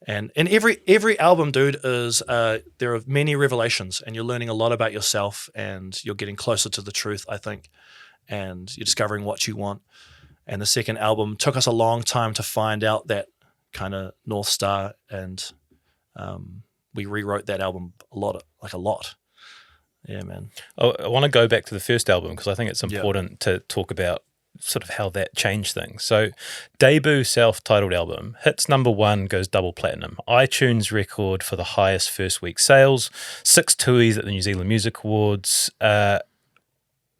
S2: And every album, dude, is there are many revelations, and you're learning a lot about yourself, and you're getting closer to the truth, I think, and you're discovering what you want. And the second album took us a long time to find out that kind of North Star, and we rewrote that album a lot. Yeah, man.
S1: I want to go back to the first album because I think it's important to talk about sort of how that changed things. So debut self-titled album, hits number 1, goes double platinum. iTunes record for the highest first week sales, 6 tuis at the New Zealand Music Awards.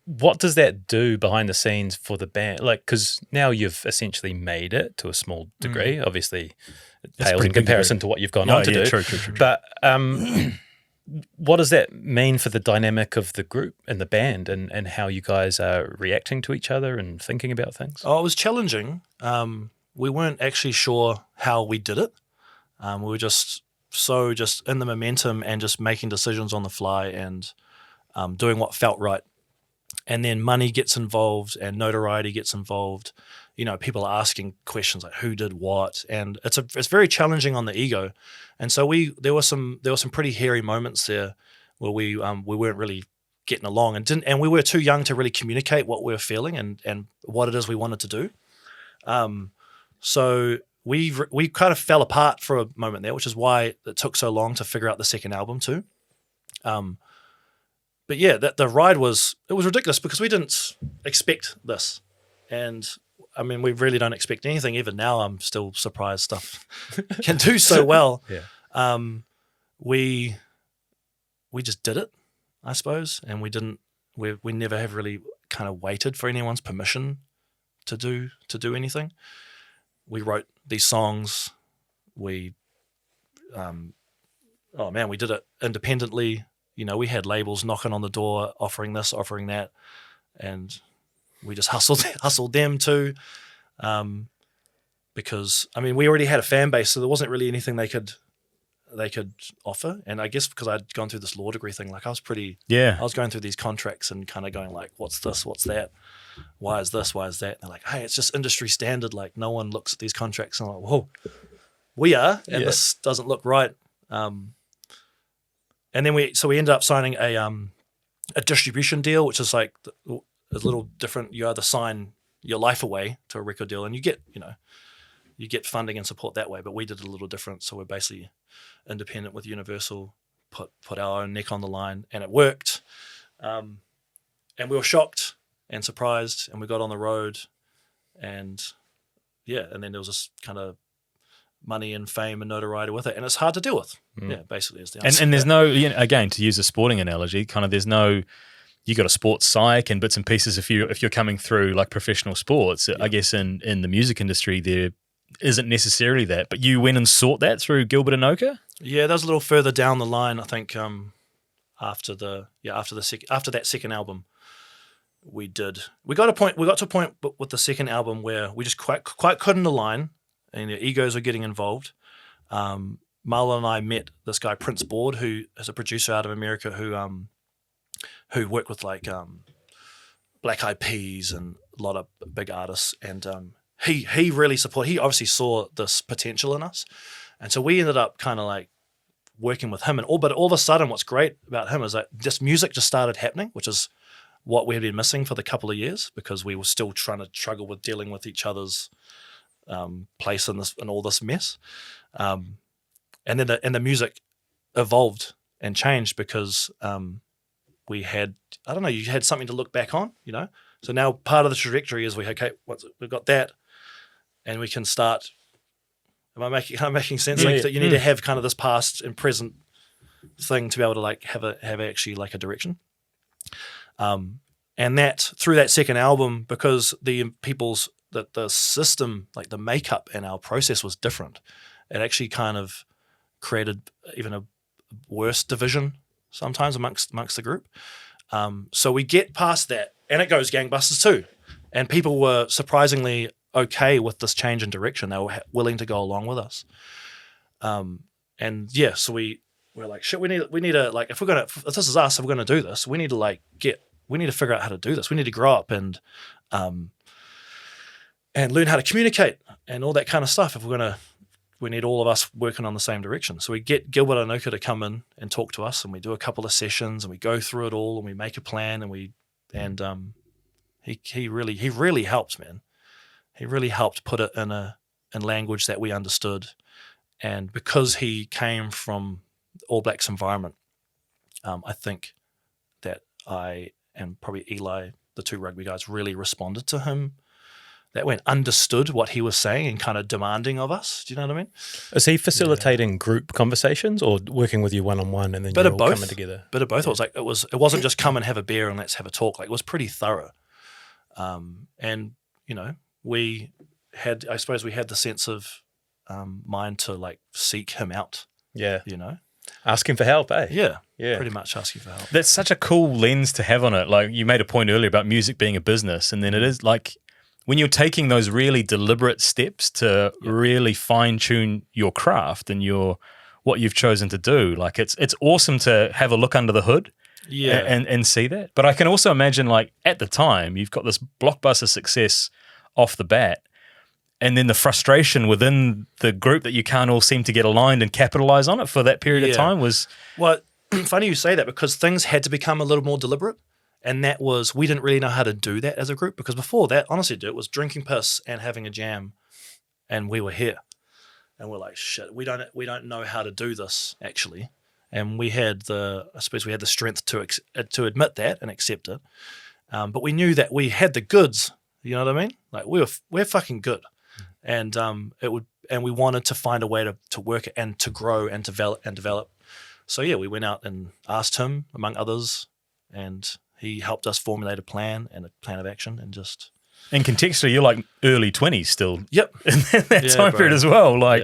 S1: What does that do behind the scenes for the band? Like, because now you've essentially made it to a small degree. Obviously, it pales in comparison to what you've gone on to do.
S3: True.
S1: But what does that mean for the dynamic of the group and the band, and how you guys are reacting to each other and thinking about things?
S2: Oh, it was challenging. We weren't actually sure how we did it. We were just in the momentum and just making decisions on the fly and doing what felt right. And then money gets involved and notoriety gets involved. You know, people are asking questions like who did what, and it's very challenging on the ego. And so there were some pretty hairy moments there where we weren't really getting along and we were too young to really communicate what we were feeling and what it is we wanted to do. So we kind of fell apart for a moment there, which is why it took so long to figure out the second album too. But yeah, the ride was ridiculous because we didn't expect this, and I mean we really don't expect anything. Even now, I'm still surprised stuff can do so well.
S1: Yeah.
S2: We just did it, I suppose, and we never have really kind of waited for anyone's permission to do anything. We wrote these songs. We did it independently. You know, we had labels knocking on the door, offering this, offering that, and we just hustled them too, because I mean we already had a fan base, so there wasn't really anything they could offer. And I guess because I'd gone through this law degree thing, like I was going through these contracts and kind of going like, what's this, what's that, why is this, why is that? And they're like, hey, it's just industry standard. Like no one looks at these contracts. And I'm like, whoa, we are, and this doesn't look right. And then we ended up signing a distribution deal, which is like a little different. You either sign your life away to a record deal, and you get funding and support that way. But we did it a little different, so we're basically independent with Universal, put our own neck on the line, and it worked. And we were shocked and surprised, and we got on the road, and then there was this kind of money and fame and notoriety with it, and it's hard to deal with. Yeah, basically is the answer.
S3: And there's no, again, to use a sporting analogy, kind of there's no, you got a sports psych and bits and pieces if you're coming through like professional sports. I guess in the music industry there isn't necessarily that, but you went and sought that through Gilbert and Oka? Yeah,
S2: that was a little further down the line, I think. After that second album, we got to a point with the second album where we just quite couldn't align, and the egos are getting involved. Marlon and I met this guy Prince Board, who is a producer out of America who worked with like Black Eyed Peas and a lot of big artists, and he really supported. He obviously saw this potential in us, and so we ended up kind of like working with him. But all of a sudden, what's great about him is that this music just started happening, which is what we had been missing for the couple of years because we were still trying to struggle with dealing with each other's place in all this mess, and then the music evolved and changed because we had, I don't know, you had something to look back on, you know. So now part of the trajectory is we've got that, and we can start. Am I making sense?
S1: Yeah,
S2: like that you need to have kind of this past and present thing to be able to like have actually like a direction. And that through that second album, because the system, like the makeup and our process was different, it actually kind of created even a worse division sometimes amongst the group. So we get past that, and it goes gangbusters too. And people were surprisingly okay with this change in direction. They were willing to go along with us. And yeah, so we're like, shit, we need to like, if this is us, if we're gonna do this, we need to figure out how to do this. We need to grow up and learn how to communicate and all that kind of stuff if we're gonna all of us working on the same direction. So we get Gilbert Anuka to come in and talk to us, and we do a couple of sessions, and we go through it all, and we make a plan, and he really helped, man. He really helped put it in language that we understood, and because he came from All Blacks environment, I think that I and probably Eli, the two rugby guys, really responded to him that way, understood what he was saying and kind of demanding of us. Do you know what I mean?
S1: Is he facilitating group conversations or working with you one-on-one and then you're all coming together?
S2: Bit of both. Yeah. It wasn't just come and have a beer and let's have a talk. Like, it was pretty thorough. And, you know, we had the sense of mind to like seek him out.
S1: Yeah.
S2: You know?
S1: Asking for help, eh?
S2: Yeah.
S1: Yeah.
S2: Pretty much asking for help.
S3: That's such a cool lens to have on it. Like, you made a point earlier about music being a business, and then it is like, when you're taking those really deliberate steps to really fine-tune your craft and what you've chosen to do, like it's awesome to have a look under the hood and see that. But I can also imagine, like, at the time, you've got this blockbuster success off the bat, and then the frustration within the group that you can't all seem to get aligned and capitalize on it for that period of time was...
S2: Well, funny you say that, because things had to become a little more deliberate. And that was, we didn't really know how to do that as a group, because before that, honestly, dude, it was drinking piss and having a jam, and we were here, and we're like, shit, we don't know how to do this actually, and we had the strength to admit that and accept it, but we knew that we had the goods, you know what I mean? Like, we're fucking good, and we wanted to find a way to work it and to grow and develop. So yeah, we went out and asked him, among others, and he helped us formulate a plan and a plan of action, and just...
S3: And contextually, you're like early 20s still.
S2: Yep.
S3: In that time period as well. Like,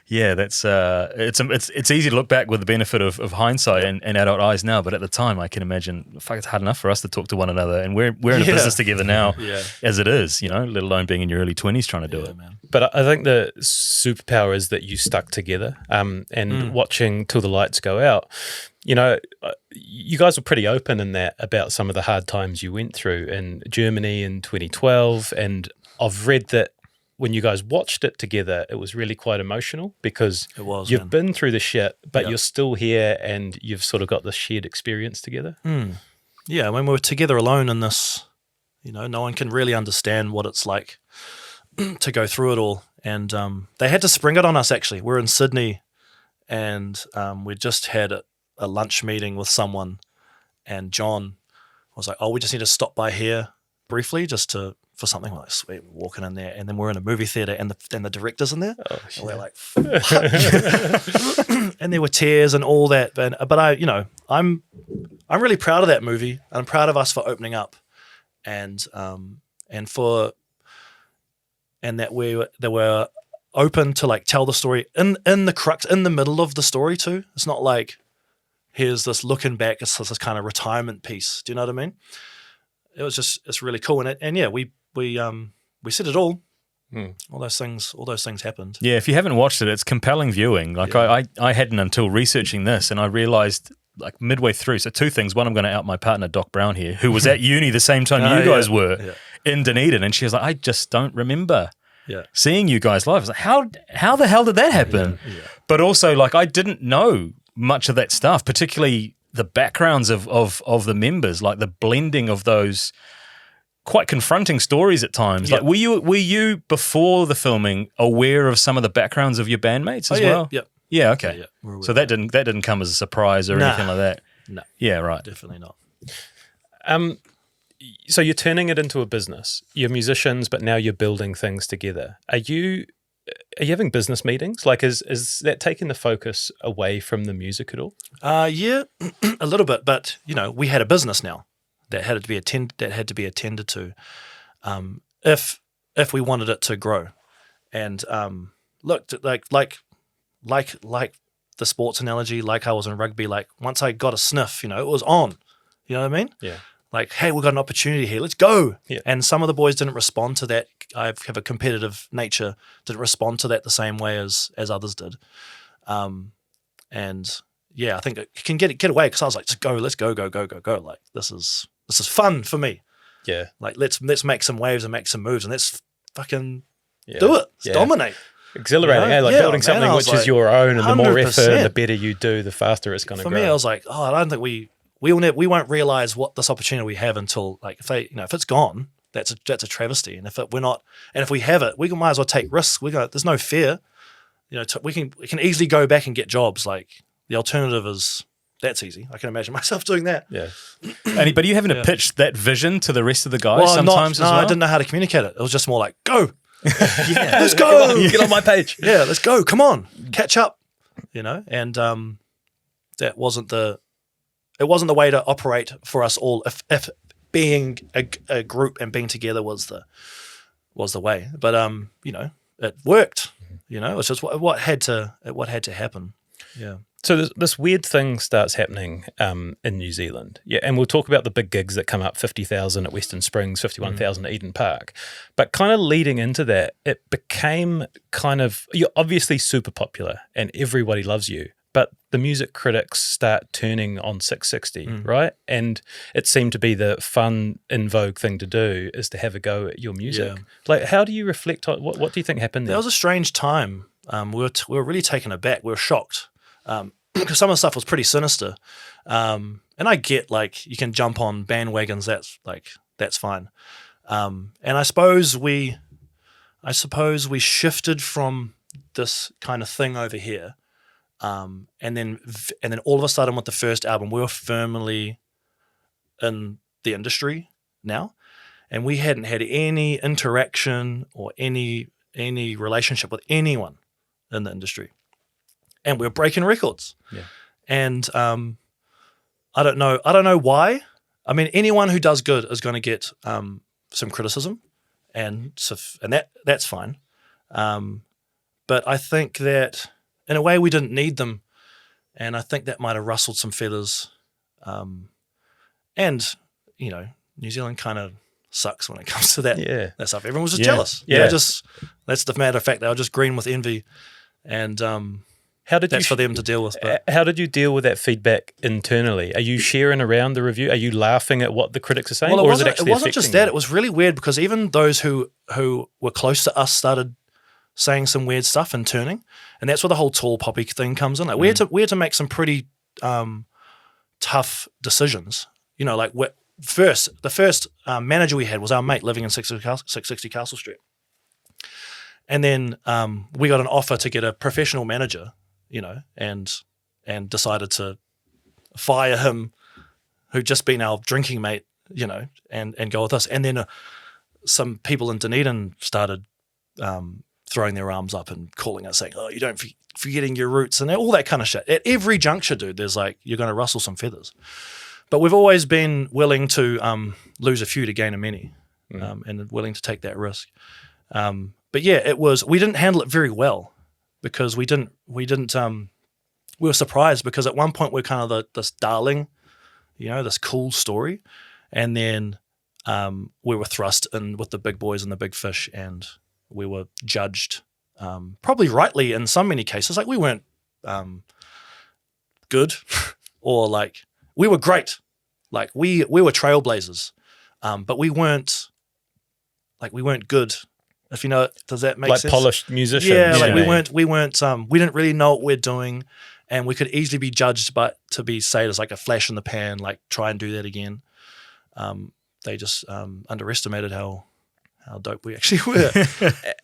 S2: yeah,
S3: that's it's easy to look back with the benefit of hindsight and adult eyes now, but at the time, I can imagine, fuck, it's hard enough for us to talk to one another, and we're in a business together now, as it is, you know, let alone being in your early 20s trying to do it.
S2: Man.
S1: But I think the superpower is that you stuck together, and watching Till the Lights Go Out, you know, you guys were pretty open in that about some of the hard times you went through in Germany in 2012, and I've read that when you guys watched it together, it was really quite emotional, because you've been through the shit, but you're still here and you've sort of got this shared experience together.
S2: Yeah, when we were together alone in this, you know, no one can really understand what it's like to go through it all. And they had to spring it on us, actually. We're in Sydney, and we just had a lunch meeting with someone, and John was like, oh, we just need to stop by here briefly for something. Like, sweet, we're walking in there, and then we're in a movie theater, and the director's in there, and we're like, and there were tears and all that. But I, you know, I'm really proud of that movie. I'm proud of us for opening up, and that they were open to like tell the story in the crux, in the middle of the story too. It's not like, here's this looking back, it's this kind of retirement piece. Do you know what I mean? It's really cool. And yeah, we said it all. All those things happened.
S3: Yeah, if you haven't watched it, it's compelling viewing. Like, I hadn't until researching this, and I realized like midway through. So two things. One, I'm going to out my partner, Doc Brown here, who was at uni the same time you guys were in Dunedin, and she was like, I just don't remember seeing you guys live. I was like, how the hell did that happen? But also, like, I didn't know much of that stuff, particularly the backgrounds of the members, like the blending of those quite confronting stories at times. Like, were you before the filming aware of some of the backgrounds of your bandmates as well?
S2: Yep.
S3: Yeah, okay. Yeah. So that didn't come as a surprise or anything like that.
S2: No.
S3: Yeah, right.
S2: Definitely not.
S1: So you're turning it into a business. You're musicians, but now you're building things together. Are you having business meetings? Like, is that taking the focus away from the music at all?
S2: Yeah, a little bit. But you know, we had a business now that had to be attended to, if we wanted it to grow. And look, like the sports analogy, like I was in rugby. Like, once I got a sniff, you know, it was on. You know what I mean?
S1: Yeah.
S2: Like, hey, we've got an opportunity here. Let's go.
S1: Yeah.
S2: And some of the boys didn't respond to that. I have a competitive nature. Didn't respond to that the same way as others did. And yeah, I think it can get away, because I was like, just go. Let's go. Like, this is fun for me.
S1: Yeah.
S2: Like, let's make some waves and make some moves, and let's fucking do it. Let's dominate.
S1: Exhilarating,
S2: You know?
S1: Like
S2: Yeah,
S1: building
S2: man,
S1: something
S2: I was
S1: which is
S2: like,
S1: your own, and the more effort,
S2: 100%.
S1: the better you do, the faster it's going to
S2: For
S1: grow.
S2: me, I was like, I don't think we won't realize what this opportunity we have until like if it's gone, that's a travesty. And if we have it, we might as well take risks. There's no fear. We can easily go back and get jobs. Like the alternative is that's easy. I can imagine myself doing that.
S1: Yeah.
S3: But are you having to pitch that vision to the rest of the guys
S2: Well,
S3: sometimes as well?
S2: I didn't know how to communicate it. It was just more like, go,
S1: Let's
S2: go.
S1: Get on my page.
S2: yeah, let's go. Come on, catch up. And that wasn't the way to operate for us all. If being a group and being together was the way, but it worked. It's just what had to happen. Yeah.
S1: So this weird thing starts happening in New Zealand. Yeah, and we'll talk about the big gigs that come up, 50,000 at Western Springs, 51,000 at Eden Park. But kind of leading into that, it became you're obviously super popular and everybody loves you, but the music critics start turning on 660, right? And it seemed to be the fun, in vogue thing to do is to have a go at your music.
S2: Yeah.
S1: Like, how do you reflect on, what do you think happened there?
S2: That was a strange time. We were really taken aback. We were shocked. Because some of the stuff was pretty sinister. And I get like you can jump on bandwagons, that's fine. And I suppose we shifted from this kind of thing over here. And then all of a sudden with the first album, we were firmly in the industry now. And we hadn't had any interaction or any relationship with anyone in the industry. And we were breaking records.
S1: Yeah.
S2: And I don't know why. I mean, anyone who does good is going to get some criticism, and that's fine. But I think that in a way we didn't need them, and I think that might have rustled some feathers. And New Zealand kind of sucks when it comes to that stuff. Everyone was just jealous.
S1: Yeah.
S2: That's the matter of fact. They were just green with envy, and that's for them to deal with. But
S1: how did you deal with that feedback internally? Are you sharing around the review? Are you laughing at what the critics are saying?
S2: well,
S1: or is it actually
S2: wasn't just
S1: affecting
S2: that.
S1: you?
S2: It was really weird because even those who were close to us started saying some weird stuff and turning, and that's where the whole tall poppy thing comes in. Like we had to make some pretty tough decisions. Like the first manager we had was our mate living in 660 Castle Street, and then we got an offer to get a professional manager. And decided to fire him, who'd just been our drinking mate, and go with us. And then some people in Dunedin started throwing their arms up and calling us, saying, "Oh, you don't forgetting your roots," and all that kind of shit. At every juncture, dude, there's like you're going to rustle some feathers. But we've always been willing to lose a few to gain a many, and willing to take that risk. But yeah, we didn't handle it very well. Because we were surprised because at one point we're kind of this darling, this cool story. And then we were thrust in with the big boys and the big fish, and we were judged probably rightly in many cases. Like we weren't good or like we were great. Like we were trailblazers, but we weren't good. If does that make sense?
S1: Like polished musicians.
S2: Yeah, like we didn't really know what we're doing, and we could easily be judged, but to be said as like a flash in the pan, like try and do that again. They just underestimated how dope we actually were.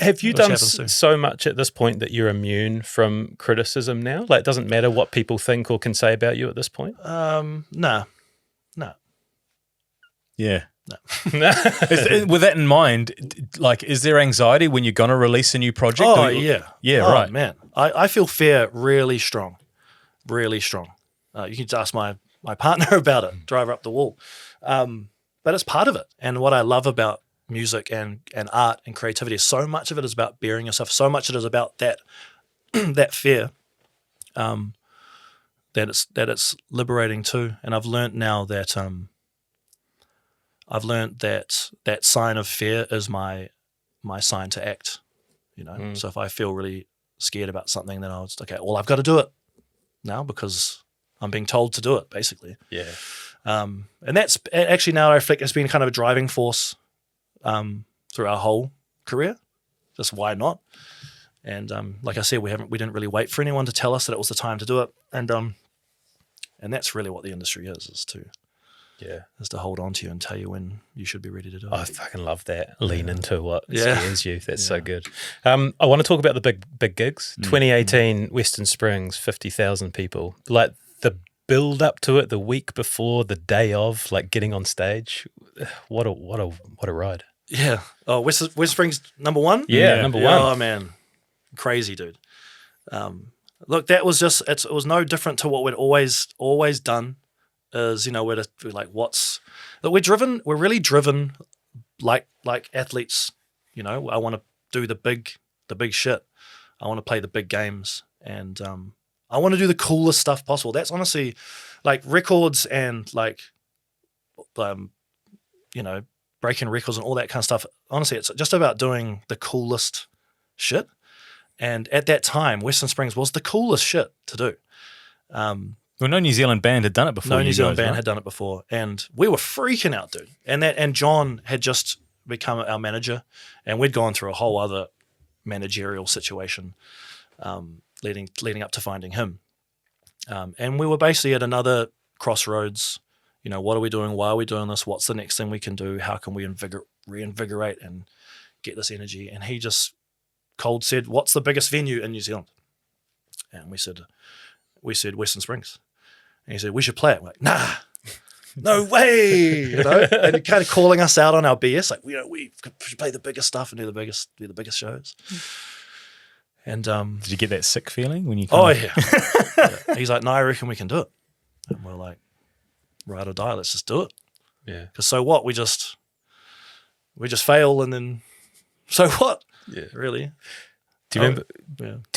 S1: Have you done so much at this point that you're immune from criticism now? Like, it doesn't matter what people think or can say about you at this point?
S2: No.
S3: Yeah. No. With that in mind, like, is there anxiety when you're going to release a new project?
S2: Oh, yeah.
S3: Yeah,
S2: oh,
S3: right.
S2: Man, I feel fear really strong. Really strong. You can just ask my partner about it, drive her up the wall. But it's part of it. And what I love about music and art and creativity is so much of it is about bearing yourself. So much of it is about that that fear. That it's liberating too. And I've learned now that that sign of fear is my sign to act. So if I feel really scared about something, then I'll just I've got to do it now because I'm being told to do it, basically.
S1: Yeah.
S2: And that's actually, now I reflect, it's been kind of a driving force through our whole career. Just why not? And like I said, we didn't really wait for anyone to tell us that it was the time to do it. And that's really what the industry is to hold on to you and tell you when you should be ready to do it.
S1: I fucking love that. Lean into what
S2: Yeah.
S1: scares you. That's so good. I want to talk about the big gigs. 2018 Western Springs, 50,000 people. Like the build up to it, the week before, the day of, like getting on stage. What a ride.
S2: Yeah. Oh, West Springs number one?
S1: Yeah, number one.
S2: Oh man, crazy dude. Look, that was just it was no different to what we'd always done. Is we're like we're really driven like athletes. I want to do the big shit. I want to play the big games, and I want to do the coolest stuff possible. That's honestly like records and like breaking records and all that kind of stuff. Honestly, it's just about doing the coolest shit. And at that time, Western Springs was the coolest shit to do.
S3: Well, no New Zealand band had done it before.
S2: No New Zealand band had done it before, and we were freaking out, dude. And John had just become our manager, and we'd gone through a whole other managerial situation leading up to finding him. And we were basically at another crossroads. What are we doing? Why are we doing this? What's the next thing we can do? How can we reinvigorate and get this energy? And he just cold said, "What's the biggest venue in New Zealand?" And we said Western Springs. And he said, "We should play it." We're like, "Nah, no way," and kind of calling us out on our BS, like, we should play the biggest stuff and do the biggest shows. And
S3: did you get that sick feeling when you?
S2: Yeah. He's like, "No, I reckon we can do it." And we're like, "Ride or die, let's just do it."
S1: Yeah.
S2: Because so what? We just fail, and then so what?
S1: Yeah.
S2: Really.
S1: Do you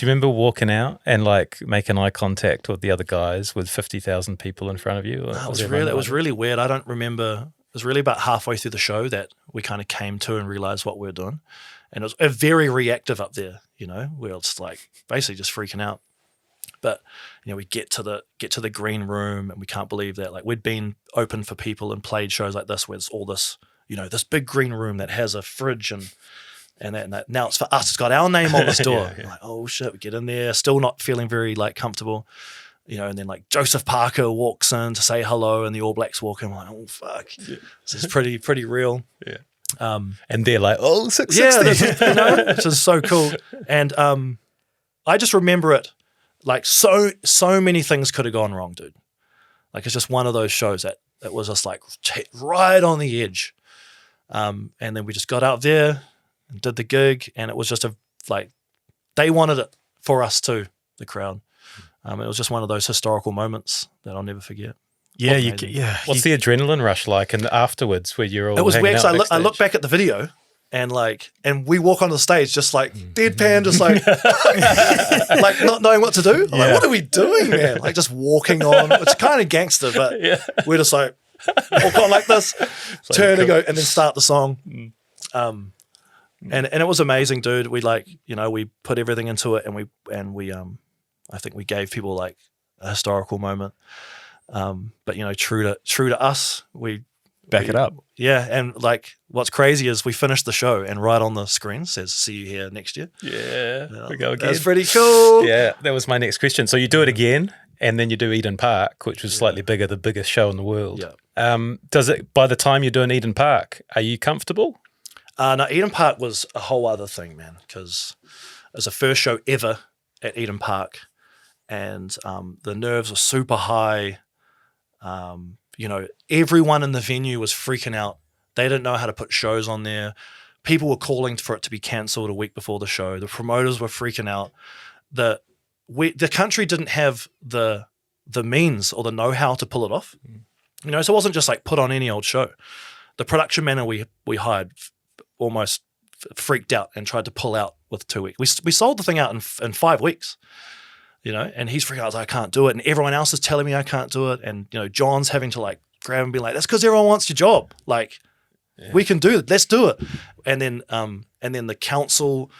S1: remember walking out and like making eye contact with the other guys with 50,000 people in front of you?
S2: No, it was really weird. I don't remember. It was really about halfway through the show that we kind of came to and realized what we were doing. And it was very reactive up there, we were just like basically just freaking out. But we get to the green room and we can't believe that like we'd been open for people and played shows like this where it's all this, this big green room that has a fridge and that now it's for us. It's got our name on this door.
S1: Yeah.
S2: Like, oh shit, we get in there, still not feeling very like comfortable, and then like Joseph Parker walks in to say hello, and the All Blacks walk in. I'm like, oh fuck, this is pretty real.
S1: Yeah. And they're like, oh, 660.
S2: Yeah, which is so cool. And I just remember it like so many things could have gone wrong, dude. Like it's just one of those shows that was just like right on the edge. And then we just got out there and did the gig, and it was just they wanted it for us too, the crowd. It was just one of those historical moments that I'll never forget.
S3: Yeah,
S1: What's the adrenaline rush like, and afterwards where you're all?
S2: It was
S1: hanging
S2: weird.
S1: out
S2: I look back at the video, and we walk onto the stage just like deadpan, just like like not knowing what to do. I'm like, what are we doing, man? Like just walking on. It's kind of gangster, but we're just like walk on like this, turn and go, and then start the song. And it was amazing, dude. We we put everything into it, and we I think we gave people like a historical moment. But true to us, we
S3: back it up.
S2: Yeah, and like what's crazy is we finished the show, and right on the screen says "See you here next year."
S1: Yeah, we go again.
S2: That's pretty cool.
S1: Yeah, that was my next question. So you do it again, and then you do Eden Park, which was slightly bigger, the biggest show in the world.
S2: Yeah.
S1: Does it? By the time you're doing Eden Park, are you comfortable?
S2: No, Eden Park was a whole other thing, man, because it was the first show ever at Eden Park, and the nerves were super high. Everyone in the venue was freaking out. They didn't know how to put shows on there. People were calling for it to be cancelled a week before the show. The promoters were freaking out. The country didn't have the means or the know-how to pull it off. So it wasn't just like put on any old show. The production man we hired almost freaked out and tried to pull out with 2 weeks. We sold the thing out in 5 weeks. And he's freaking out, I was like, I can't do it. And everyone else is telling me I can't do it. And, John's having to like grab him and be like, that's because everyone wants your job. Like, we can do it. Let's do it. And then the council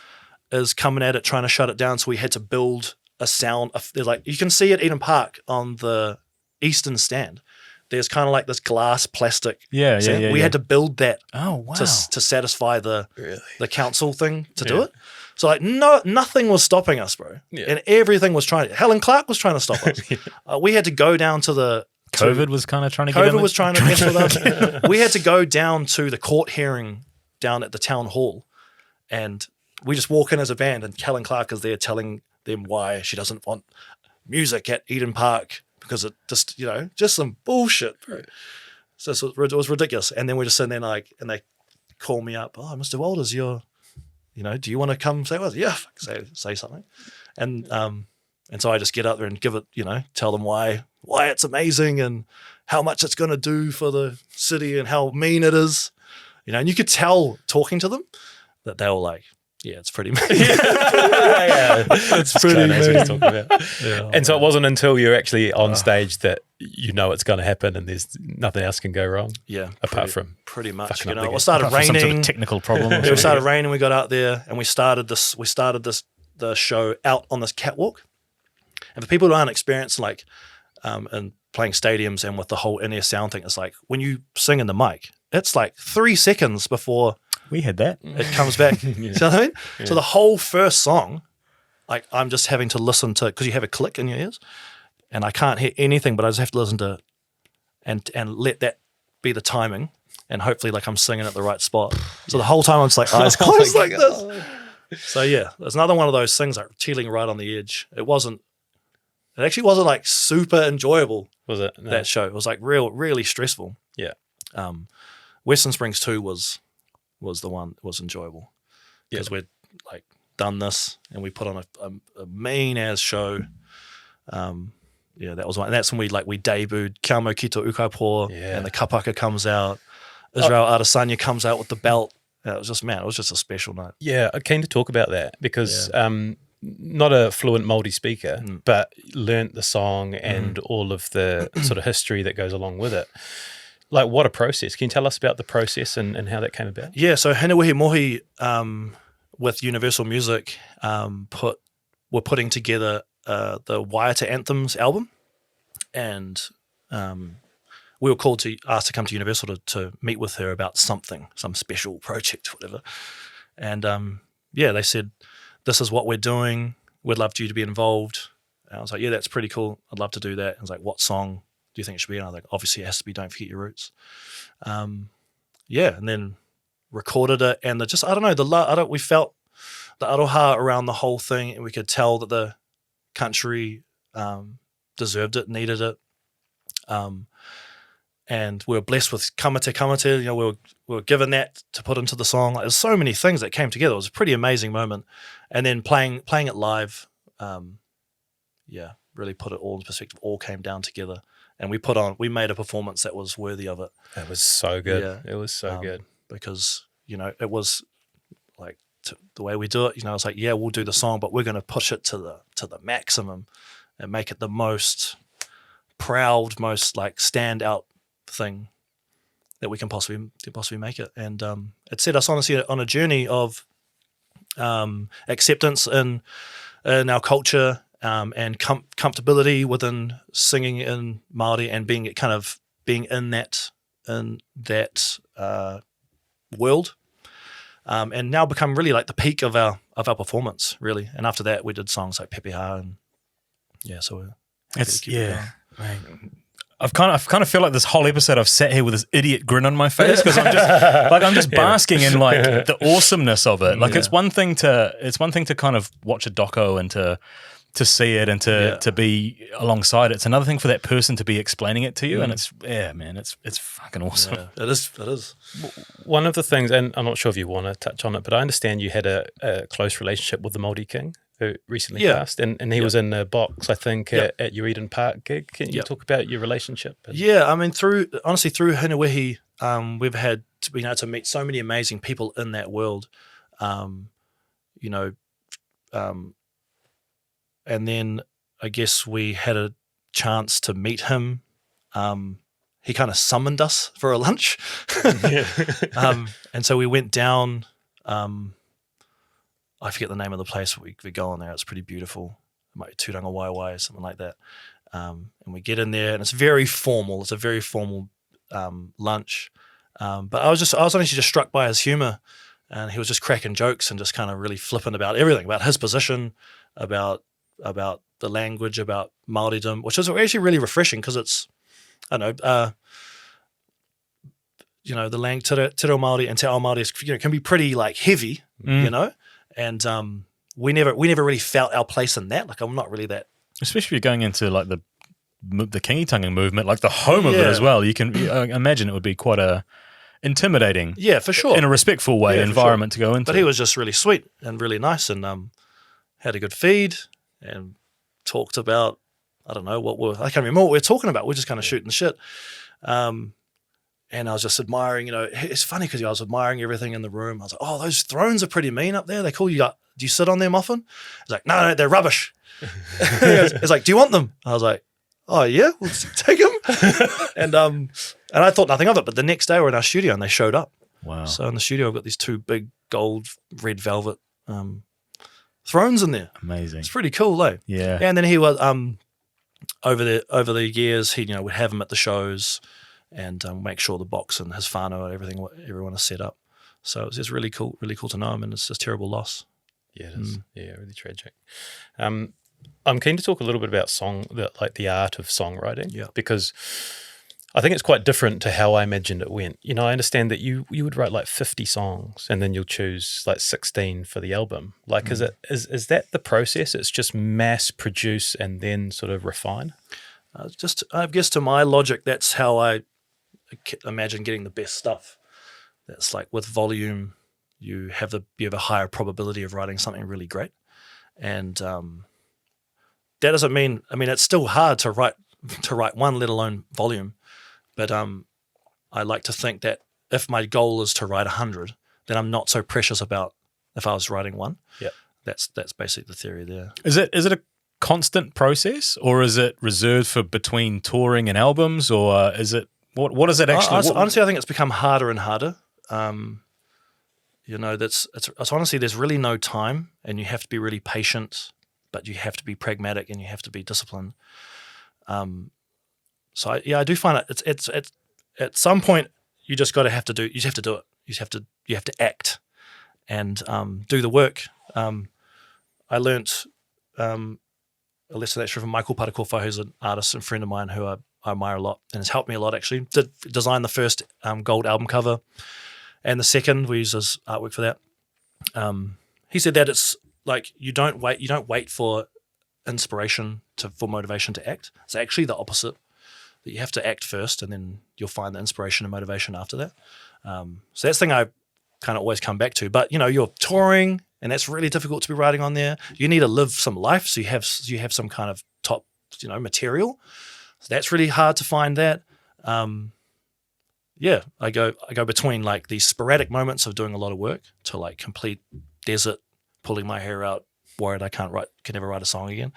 S2: is coming at it, trying to shut it down. So we had to build a sound. Like, you can see at Eden Park on the eastern stand, there's kind of like this glass plastic. We had to build that.
S3: Oh, wow.
S2: To satisfy the council thing to do it. So like nothing was stopping us, bro.
S1: Yeah.
S2: And everything was Helen Clark was trying to stop us. We had to go down to the
S3: COVID was kind of trying to get in.
S2: COVID was trying to mess with us. We had to go down to the court hearing down at the town hall, and we just walk in as a band, and Helen Clark is there telling them why she doesn't want music at Eden Park because it just, just some bullshit, bro. So it was ridiculous. And then we're just sitting there like, and they call me up, oh, Mr. Walters, do you want to come say with us? Yeah, say something. And so I just get up there and give it, tell them why it's amazing and how much it's going to do for the city and how mean it is. And you could tell talking to them that they were like, yeah, it's pretty mean.
S1: It's pretty mean.
S2: Yeah,
S1: and so it wasn't until you're actually on stage that it's going to happen and there's nothing else can go wrong.
S2: Yeah.
S1: Apart from
S2: pretty much.
S1: fucking up the
S2: It started
S3: Apart from
S2: raining.
S3: some sort of technical problem.
S2: It started raining. We got out there and we started the show out on this catwalk. And for people who aren't experienced, like, in playing stadiums and with the whole in-ear sound thing, it's like when you sing in the mic, it's like 3 seconds before
S3: We had that.
S2: it comes back. You know what I mean? Yeah. So the whole first song, like I'm just having to listen to, because you have a click in your ears, and I can't hear anything, but I just have to listen to and let that be the timing, and hopefully like I'm singing at the right spot. So the whole time I'm just like eyes closed like this. So yeah, there's another one of those things like teetering right on the edge. It actually wasn't like super enjoyable.
S1: Was it? No.
S2: That show? It was like really stressful.
S1: Yeah.
S2: Western Springs 2 was the one that was enjoyable because we'd like done this and we put on a mean ass show. That was one. And that's when we debuted Kia Mau Kito Ūkaipō and the kapaka comes out. Israel Adesanya comes out with the belt. Yeah, it was just a special night.
S1: Yeah, I'm keen to talk about that because not a fluent Māori speaker, but learnt the song and all of the sort of history that goes along with it. Like, what a process. Can you tell us about the process and how that came about?
S2: Yeah, so Hinewehi Mohi with Universal Music were putting together the Waiata Anthems album, and we were asked to come to Universal to meet with her about some special project, whatever. And they said, this is what we're doing. We'd love you to be involved. And I was like, yeah, that's pretty cool. I'd love to do that. And I was like, what song do you think it should be? And I was like, obviously it has to be Don't Forget Your Roots. And then recorded it. And we felt the aroha around the whole thing, and we could tell that the country deserved it, needed it. And we were blessed with kamate. We were given that to put into the song. Like, there's so many things that came together. It was a pretty amazing moment. And then playing it live, really put it all in perspective. All came down together, and we made a performance that was worthy of it.
S1: It was so good.
S2: Yeah.
S1: It was so good
S2: because it was like the way we do it. It's like, yeah, we'll do the song, but we're going to push it to the maximum and make it the most proud, most like stand out thing that we can possibly make it. And it set us honestly on a journey of acceptance in our culture and comfortability within singing in Māori and being in that world, and now become really like the peak of our performance, really. And after that, we did songs like Pepeha, and I've kind of feel like this whole episode I've sat here with this idiot grin on my face because I'm just basking in like the awesomeness of it. Like it's one thing to kind of watch a doco and to see it and to be alongside it. It's another thing for that person to be explaining it to you, and it's fucking awesome. Yeah, it is.
S1: One of the things, and I'm not sure if you want to touch on it, but I understand you had a close relationship with the Māori King who recently passed, and he was in the box, I think, at your Eden Park gig. Can you talk about your relationship?
S2: Yeah, I mean, through Hinewehi, we've had been able to meet so many amazing people in that world, and then I guess we had a chance to meet him. He kind of summoned us for a lunch. And so we went down, I forget the name of the place, but we go on there. It's pretty beautiful. It might be Tūranga Waiwai or something like that. And we get in there and it's very formal. It's a very formal lunch. But I was honestly just struck by his humor and he was just cracking jokes and just kind of really flippant about everything, about his position, about the language, about Māoridom, which is actually really refreshing because it's, I don't know, you know, the te reo Māori and te ao Māori is, you know, can be pretty like heavy, you know, and we never really felt our place in that. Like I'm not really that. Especially
S3: if you're going into like the Kingi movement, like the home of it as well. You can imagine it would be quite a intimidating,
S2: for sure,
S3: in a respectful way, environment to go into.
S2: But he was just really sweet and really nice, and had a good feed and talked about, I don't know I can't remember what we were talking about. We're just kind of shooting the shit. And I was just admiring, you know, it's funny because I was admiring everything in the room. I was like, oh, those thrones are pretty mean up there. They're cool. Do you sit on them often? He's like, no, they're rubbish. It's like, do you want them? I was like, oh yeah, we'll take them. and I thought nothing of it. But the next day we're in our studio and they showed up.
S3: Wow.
S2: So in the studio I've got these 2 big gold red velvet thrones in there.
S3: Amazing.
S2: It's pretty cool, eh?
S3: Yeah.
S2: And then he was over the years, he, you know, would have him at the shows and make sure the box and his whānau and everyone is set up. So it's just really cool to know him, and it's a terrible loss.
S1: Yeah, it is. Yeah, really tragic. I'm keen to talk a little bit about the art of songwriting, because I think it's quite different to how I imagined it went. You know, I understand that you would write like 50 songs and then you'll choose like 16 for the album. Like, is that the process? It's just mass produce and then sort of refine?
S2: I guess to my logic, that's how I imagine getting the best stuff. That's like with volume, you have a higher probability of writing something really great, and that doesn't mean. I mean, it's still hard to write one, let alone volume. But I like to think that if my goal is to write 100, then I'm not so precious about if I was writing one.
S1: Yeah,
S2: that's basically the theory there.
S3: Is it a constant process, or is it reserved for between touring and albums, or is it? What is it actually?
S2: Honestly, I think it's become harder and harder. You know, it's honestly, there's really no time, and you have to be really patient, but you have to be pragmatic and you have to be disciplined. So I do find it's at some point you just got to have to do. You just have to do it. You have to act and do the work. I learnt a lesson actually from Michael Parakofa, who's an artist and friend of mine who I admire a lot and has helped me a lot actually. Did design the first gold album cover and the second. We use his artwork for that. He said that it's like you don't wait for inspiration for motivation to act. It's actually the opposite. That you have to act first and then you'll find the inspiration and motivation after that. So that's the thing I kind of always come back to. But you know, you're touring and that's really difficult to be writing on there. You need to live some life, so you have some kind of top, you know, material. So that's really hard to find that. Yeah, I go between like these sporadic moments of doing a lot of work to like complete desert, pulling my hair out, worried I can never write a song again.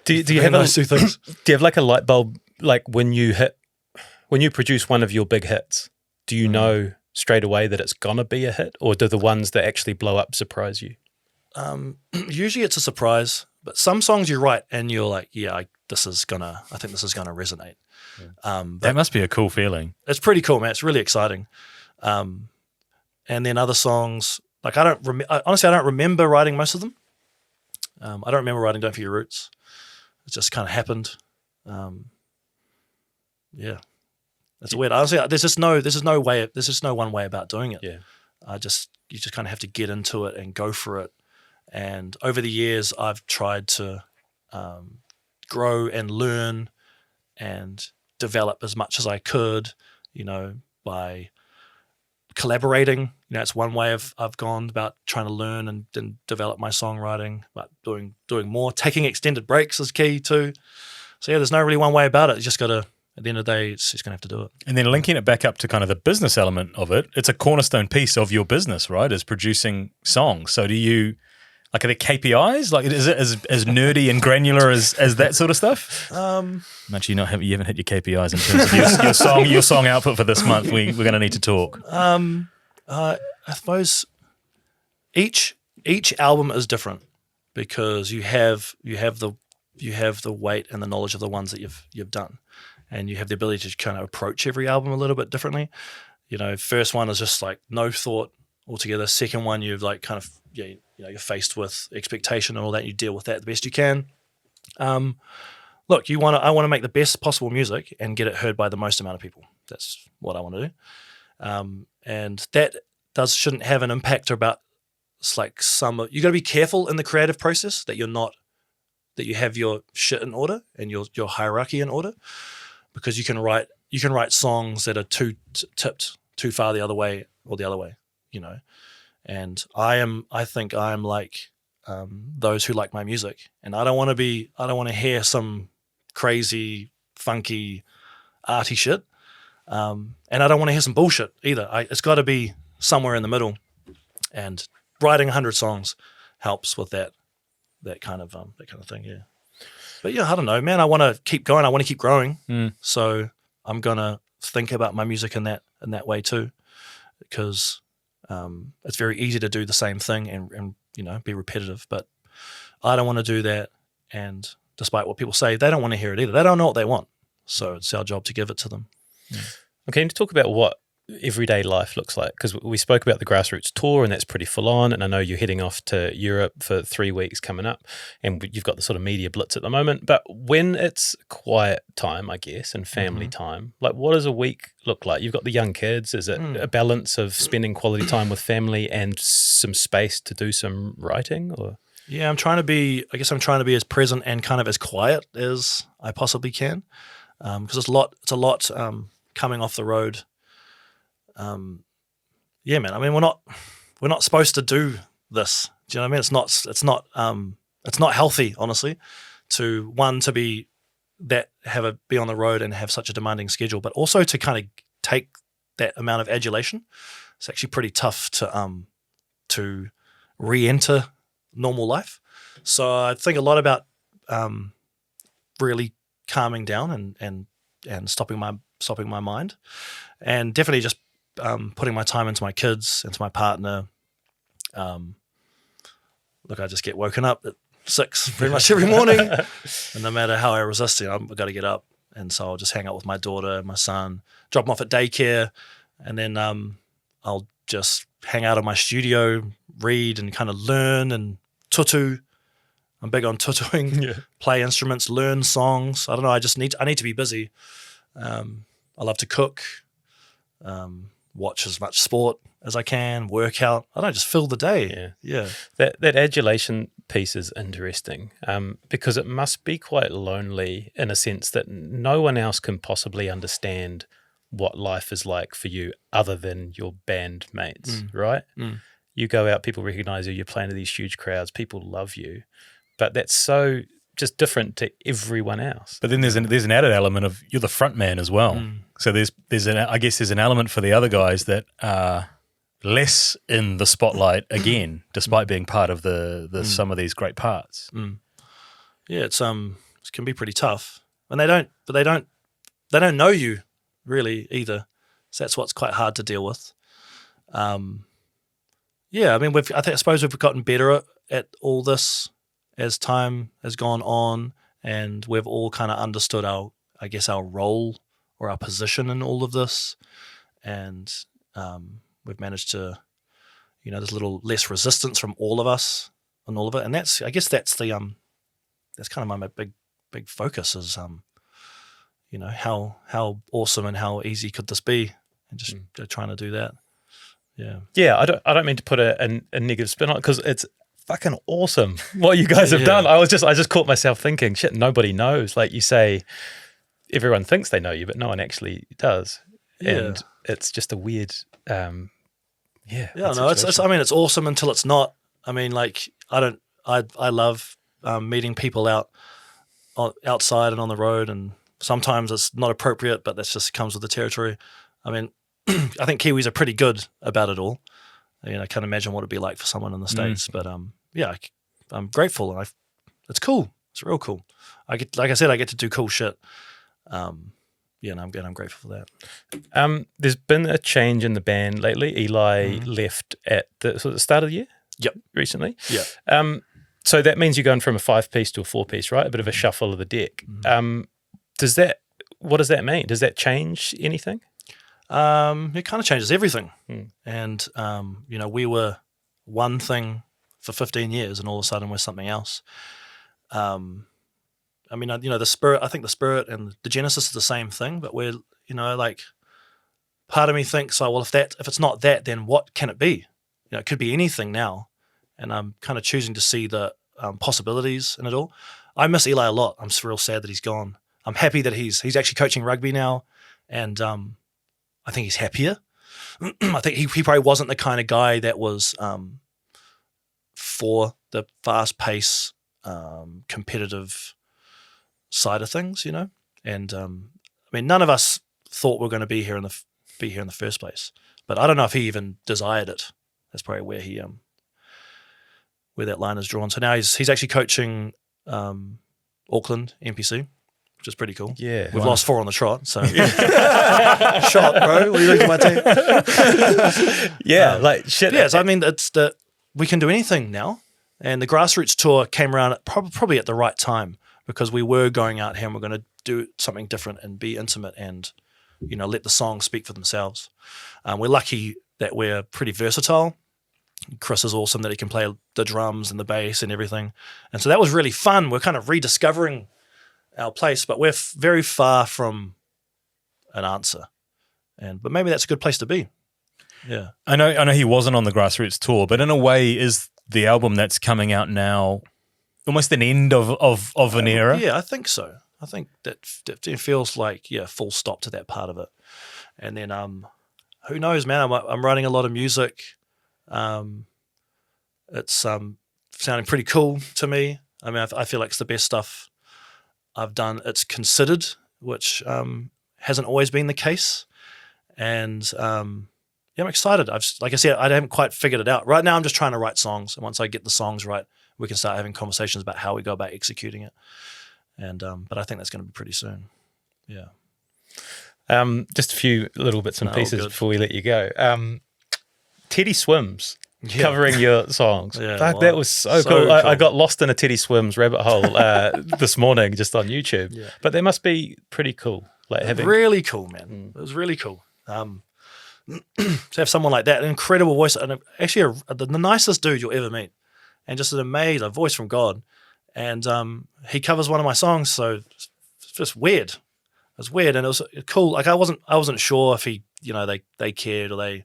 S1: Do you have those 2 things? Do you have like a light bulb, like when you produce one of your big hits, do you know straight away that it's gonna be a hit, or do the ones that actually blow up surprise you?
S2: Usually it's a surprise, but some songs you write and you're like, yeah, I think this is gonna resonate.
S3: That must be a cool feeling.
S2: It's pretty cool, man. It's really exciting. And then other songs, like honestly, I don't remember writing most of them. I don't remember writing "Don't For Your Roots." It just kind of happened. Yeah, it's weird. Honestly, there's just no one way about doing it.
S1: Yeah,
S2: you just kind of have to get into it and go for it. And over the years, I've tried to grow and learn and develop as much as I could, you know, by collaborating. You know, it's one way I've gone about trying to learn and develop my songwriting, but doing more. Taking extended breaks is key too. So yeah, there's no really one way about it. You just got to, at the end of the day, it's just going to have to do it. And
S3: then linking it back up to kind of the business element of it, it's a cornerstone piece of your business, right, is producing songs. So do you, like, are there KPIs? Like, is it as nerdy and granular as that sort of stuff? Actually, you haven't hit your KPIs in terms of your song output for this month. We're going to need to talk.
S2: I suppose each album is different because you have the weight and the knowledge of the ones that you've done, and you have the ability to kind of approach every album a little bit differently. You know, first one is just like no thought altogether. Second one, you've like kind of you're faced with expectation and all that. You deal with that the best you can. Look, I want to make the best possible music and get it heard by the most amount of people. That's what I want to do, and that shouldn't have an impact about. It's like you got to be careful in the creative process that you have your shit in order and your hierarchy in order, because you can write songs that are tipped too far the other way or the other way, And I think I'm like those who like my music, and I don't want to hear some crazy, funky, arty shit, and I don't want to hear some bullshit either. It's got to be somewhere in the middle, and writing 100 songs helps with that kind of thing. Yeah, but yeah, I don't know, man. I want to keep going. I want to keep growing. So I'm gonna think about my music in that way too, because it's very easy to do the same thing and be repetitive. But I don't want to do that. And despite what people say, they don't want to hear it either. They don't know what they want. So it's our job to give it to them. Yeah.
S1: Okay, to talk about what everyday life looks like, because we spoke about the Grassroots Tour, and that's pretty full on, and I know you're heading off to Europe for 3 weeks coming up, and you've got the sort of media blitz at the moment. But when it's quiet time, I guess, and family time, like what does a week look like? You've got the young kids. Is it a balance of spending quality time with family and some space to do some writing? Or
S2: I'm trying to be as present and kind of as quiet as I possibly can, because it's a lot coming off the road. Man. I mean, we're not supposed to do this. Do you know what I mean? It's not healthy, honestly, to be on the road and have such a demanding schedule, but also to kind of take that amount of adulation. It's actually pretty tough to re-enter normal life. So I think a lot about really calming down and stopping my mind, and definitely just putting my time into my kids, into my partner. Look, I just get woken up at 6 pretty much every morning, and no matter how I resist it, I've got to get up. And so I'll just hang out with my daughter and my son, drop them off at daycare, and then I'll just hang out in my studio, read and kind of learn and tutu. I'm big on tutuing, play instruments, learn songs. I don't know. I need to be busy. I love to cook, watch as much sport as I can, work out. I don't just fill the day. Yeah.
S1: That adulation piece is interesting, because it must be quite lonely in a sense that no one else can possibly understand what life is like for you other than your band mates, right? You go out, people recognize you, you're playing to these huge crowds, people love you, but that's so just different to everyone else.
S3: But then there's an added element of you're the front man as well. So there's an element for the other guys that are less in the spotlight again, despite being part of the some of these great parts.
S2: Yeah, it can be pretty tough, and they don't know you really either. So that's what's quite hard to deal with. I mean, I suppose we've gotten better at all this as time has gone on, and we've all kind of understood our role or our position in all of this, and we've managed to, there's a little less resistance from all of us and all of it, and that's kind of my big focus is, how awesome and how easy could this be, and just trying to do that.
S1: Yeah. I don't mean to put a negative spin on it, because it's fucking awesome what you guys have done. I just caught myself thinking, shit, nobody knows. Like you say, everyone thinks they know you, but no one actually does. And it's just a weird, it's awesome until it's not. I mean, like I love meeting people outside and on the road, and sometimes it's not appropriate, but that just comes with the territory. I mean, I think Kiwis are pretty good about it all. I can't imagine what it'd be like for someone in the States, but I'm grateful. It's cool. It's real cool. I get to do cool shit. And I'm grateful for that. There's been a change in the band lately. Eli left at the start of the year.
S2: Yep.
S1: Recently.
S2: Yeah.
S1: So that means you're going from a 5-piece to a 4-piece, right? A bit of a shuffle of the deck. What does that mean? Does that change anything?
S2: It kind of changes everything. And, we were one thing for 15 years and all of a sudden we're something else. The spirit, I think the spirit and the genesis is the same thing, but we're, part of me thinks, if it's not that, then what can it be? It could be anything now. And I'm kind of choosing to see the possibilities in it all. I miss Eli a lot. I'm real sad that he's gone. I'm happy that he's actually coaching rugby now. And I think he's happier. I think he probably wasn't the kind of guy that was for the fast pace, competitive side of things, And none of us thought we were going to be here in the first place. But I don't know if he even desired it. That's probably where he where that line is drawn. So now he's actually coaching Auckland NPC, which is pretty cool.
S1: Yeah,
S2: we've lost 4 on the trot. So shot, bro. What are you looking at my team?
S1: Like shit.
S2: Yeah, so it's we can do anything now, and the Grassroots Tour came around probably at the right time because we were going out here and we're going to do something different and be intimate and let the songs speak for themselves. We're lucky that we're pretty versatile. Chris is awesome that he can play the drums and the bass and everything. And so that was really fun. We're kind of rediscovering our place, but we're very far from an answer. But maybe that's a good place to be. Yeah.
S3: I know he wasn't on the Grassroots Tour, but in a way is the album that's coming out now almost an end of an era?
S2: Yeah, I think so. I think that it feels like, full stop to that part of it. And then who knows, man, I'm writing a lot of music. It's sounding pretty cool to me. I feel like it's the best stuff I've done. It's considered, which hasn't always been the case. And I'm excited. Like I said, I haven't quite figured it out. Right now I'm just trying to write songs. And once I get the songs right, we can start having conversations about how we go about executing it. And but I think that's going to be pretty soon. Yeah.
S1: Just a few little bits and pieces before we let you go. Teddy Swims covering your songs. That was so cool. I got lost in a Teddy Swims rabbit hole this morning just on YouTube. Yeah. But they must be pretty cool.
S2: Really cool, man. It was really cool. To have someone like that, an incredible voice, and actually the nicest dude you'll ever meet, and just a voice from God. And he covers one of my songs, so it's just weird. It was weird, and it was cool. Like I wasn't sure if he, they cared or they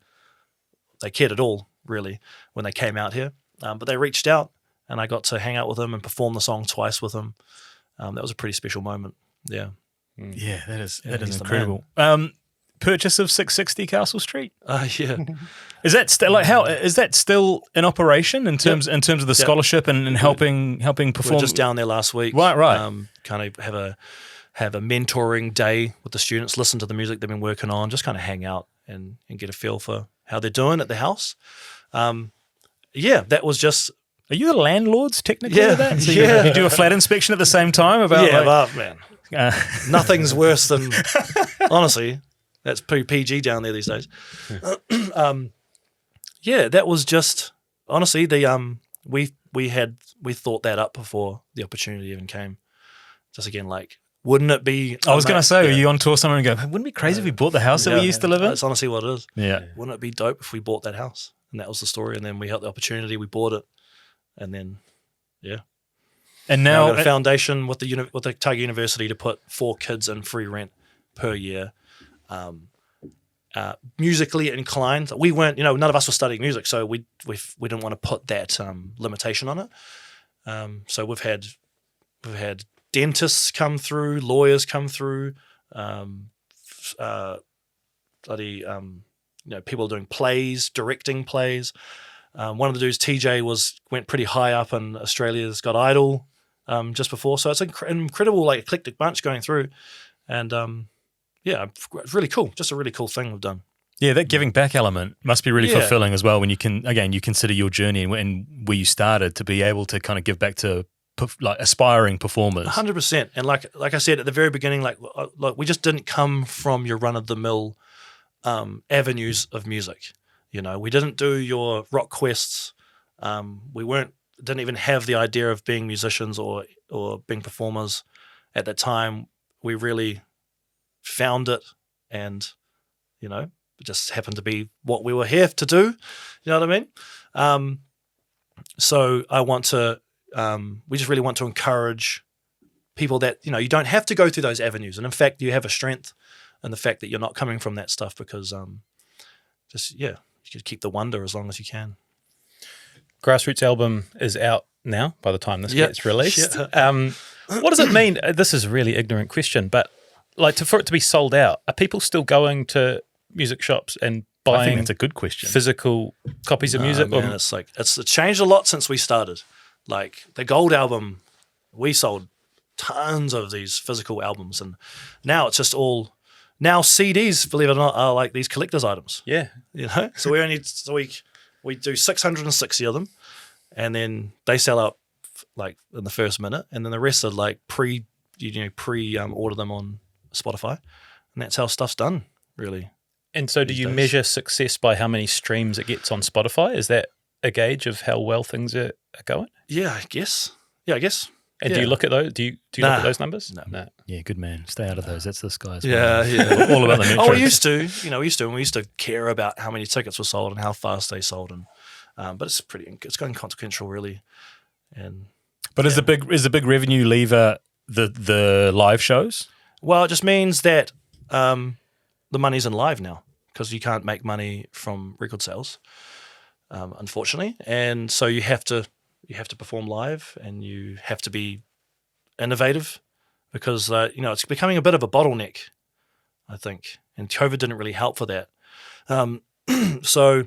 S2: cared at all, really, when they came out here. But they reached out, and I got to hang out with him and perform the song twice with him. That was a pretty special moment. Yeah.
S3: Yeah, that is incredible. Purchase of 660 Castle Street.
S2: Yeah.
S3: Is that still is that still in operation in terms of the scholarship and helping perform?
S2: We were just down there last week.
S3: Right.
S2: Kind of have a mentoring day with the students, listen to the music they've been working on, just kind of hang out and get a feel for how they're doing at the house. That was just.
S3: Are you the landlords technically of that? So you do a flat inspection at the same time?
S2: Man. Nothing's worse than, honestly, that's pretty PG down there these days. That was just, honestly, we thought that up before the opportunity even came. Just again, wouldn't it be?
S3: I was going to say, are you on tour somewhere and go, wouldn't it be crazy if we bought the house that we used to live in?
S2: That's honestly what it is.
S3: Yeah.
S2: Wouldn't it be dope if we bought that house? And that was the story. And then we had the opportunity, we bought it. And then,
S3: And now
S2: a foundation with the Otago University to put 4 kids in free rent per year. Musically inclined, we weren't. None of us were studying music, so we didn't want to put that limitation on it. So we've had dentists come through, lawyers come through, people doing plays, directing plays. One of the dudes, TJ, went pretty high up in Australia's Got Idol just before. So it's an incredible, eclectic bunch going through. And it's really cool. Just a really cool thing we've done.
S3: Yeah, that giving back element must be really fulfilling as well when you consider your journey and where you started to be able to kind of give back to aspiring performers.
S2: 100%. And like I said at the very beginning, we just didn't come from your run-of-the-mill avenues of music. We didn't do your rock quests. We didn't even have the idea of being musicians or being performers at that time. We really found it and, It just happened to be what we were here to do. You know what I mean? So I want to, we just really want to encourage people that, you know, you don't have to go through those avenues. And in fact, you have a strength in the fact that you're not coming from that stuff because you could keep the wonder as long as you can.
S1: Grassroots Album is out now by the time this gets released. What does it mean? This is a really ignorant question, but like for it to be sold out, are people still going to music shops and buying
S3: I think that's a good question.
S1: Physical copies of music?
S2: Man, it's changed a lot since we started. Like the Gold album, we sold tons of these physical albums, and now it's just all CDs, believe it or not, are like these collector's items.
S1: Yeah.
S2: You know? So we do 660 of them, and then they sell out like in the first minute, and then the rest are like pre order them on Spotify, and that's how stuff's done, really.
S1: And so do you measure success by how many streams it gets on Spotify? Is that a gauge of how well things are going?
S2: Yeah, I guess.
S1: And do you look at those? Do you look at those numbers?
S2: No.
S3: Yeah, good man. Stay out of those. That's this guy's.
S2: Yeah.
S3: All about the metrics.
S2: Oh, we used to care about how many tickets were sold and how fast they sold, and but it's going inconsequential, really.
S3: But is the big revenue lever the live shows?
S2: Well, it just means that the money's in live now because you can't make money from record sales, unfortunately, and so you have to perform live and you have to be innovative because it's becoming a bit of a bottleneck, I think, and COVID didn't really help for that. So,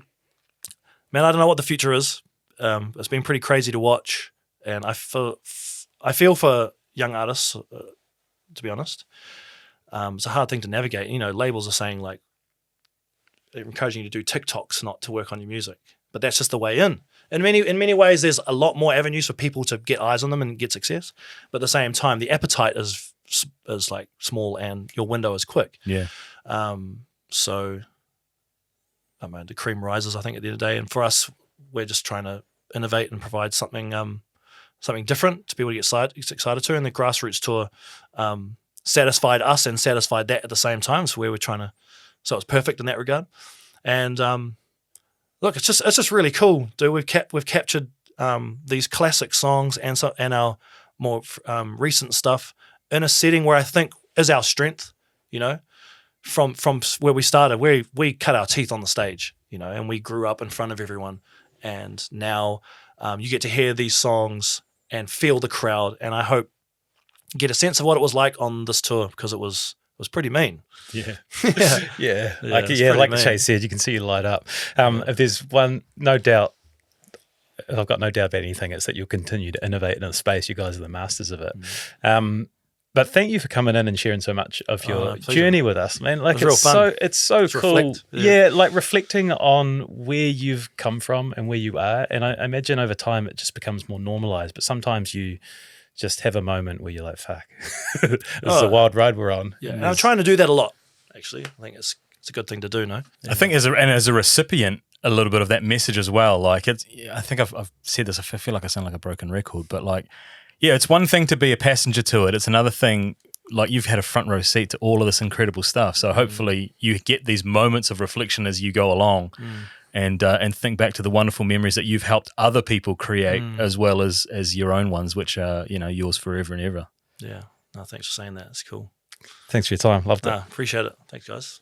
S2: man, I don't know what the future is. It's been pretty crazy to watch, and I feel for young artists, to be honest. It's a hard thing to navigate. You know, labels are saying like they're encouraging you to do TikToks, not to work on your music, but that's just the way in. In many ways, there's a lot more avenues for people to get eyes on them and get success. But at the same time, the appetite is like small and your window is quick.
S3: Yeah.
S2: So, I mean, the cream rises, I think, at the end of the day. And for us, we're just trying to innovate and provide something different to people to get excited to. And the Grassroots Tour satisfied us and satisfied that at the same time. So we were so it was perfect in that regard. And look, it's just really cool, dude. We've captured these classic songs and our more recent stuff in a setting where I think is our strength. You know, from where we started, we cut our teeth on the stage. You know, and we grew up in front of everyone. And now you get to hear these songs and feel the crowd. And I hope get a sense of what it was like on this tour because it was pretty mean.
S1: Yeah.
S2: Yeah.
S1: Like
S2: mean.
S1: Shay said, you can see you light up. If there's one, no doubt, I've got no doubt about anything, it's that you'll continue to innovate in the space. You guys are the masters of it. But thank you for coming in and sharing so much of your journey with us, man. Like
S2: it's real fun.
S1: It's so cool.
S2: Reflect,
S1: like reflecting on where you've come from and where you are. And I imagine over time it just becomes more normalized. But sometimes you just have a moment where you're like, fuck, this is a wild ride we're on.
S2: Yeah, and I'm trying to do that a lot, actually. I think it's a good thing to do, no?
S3: I think as a recipient, a little bit of that message as well. Like I think I've said this, I feel like I sound like a broken record, but like, yeah, it's one thing to be a passenger to it. It's another thing, like you've had a front row seat to all of this incredible stuff. So hopefully you get these moments of reflection as you go along. And think back to the wonderful memories that you've helped other people create as well as your own ones, which are, yours forever and ever.
S2: Yeah. No, thanks for saying that. It's cool.
S1: Thanks for your time. Loved it.
S2: Appreciate it. Thanks, guys.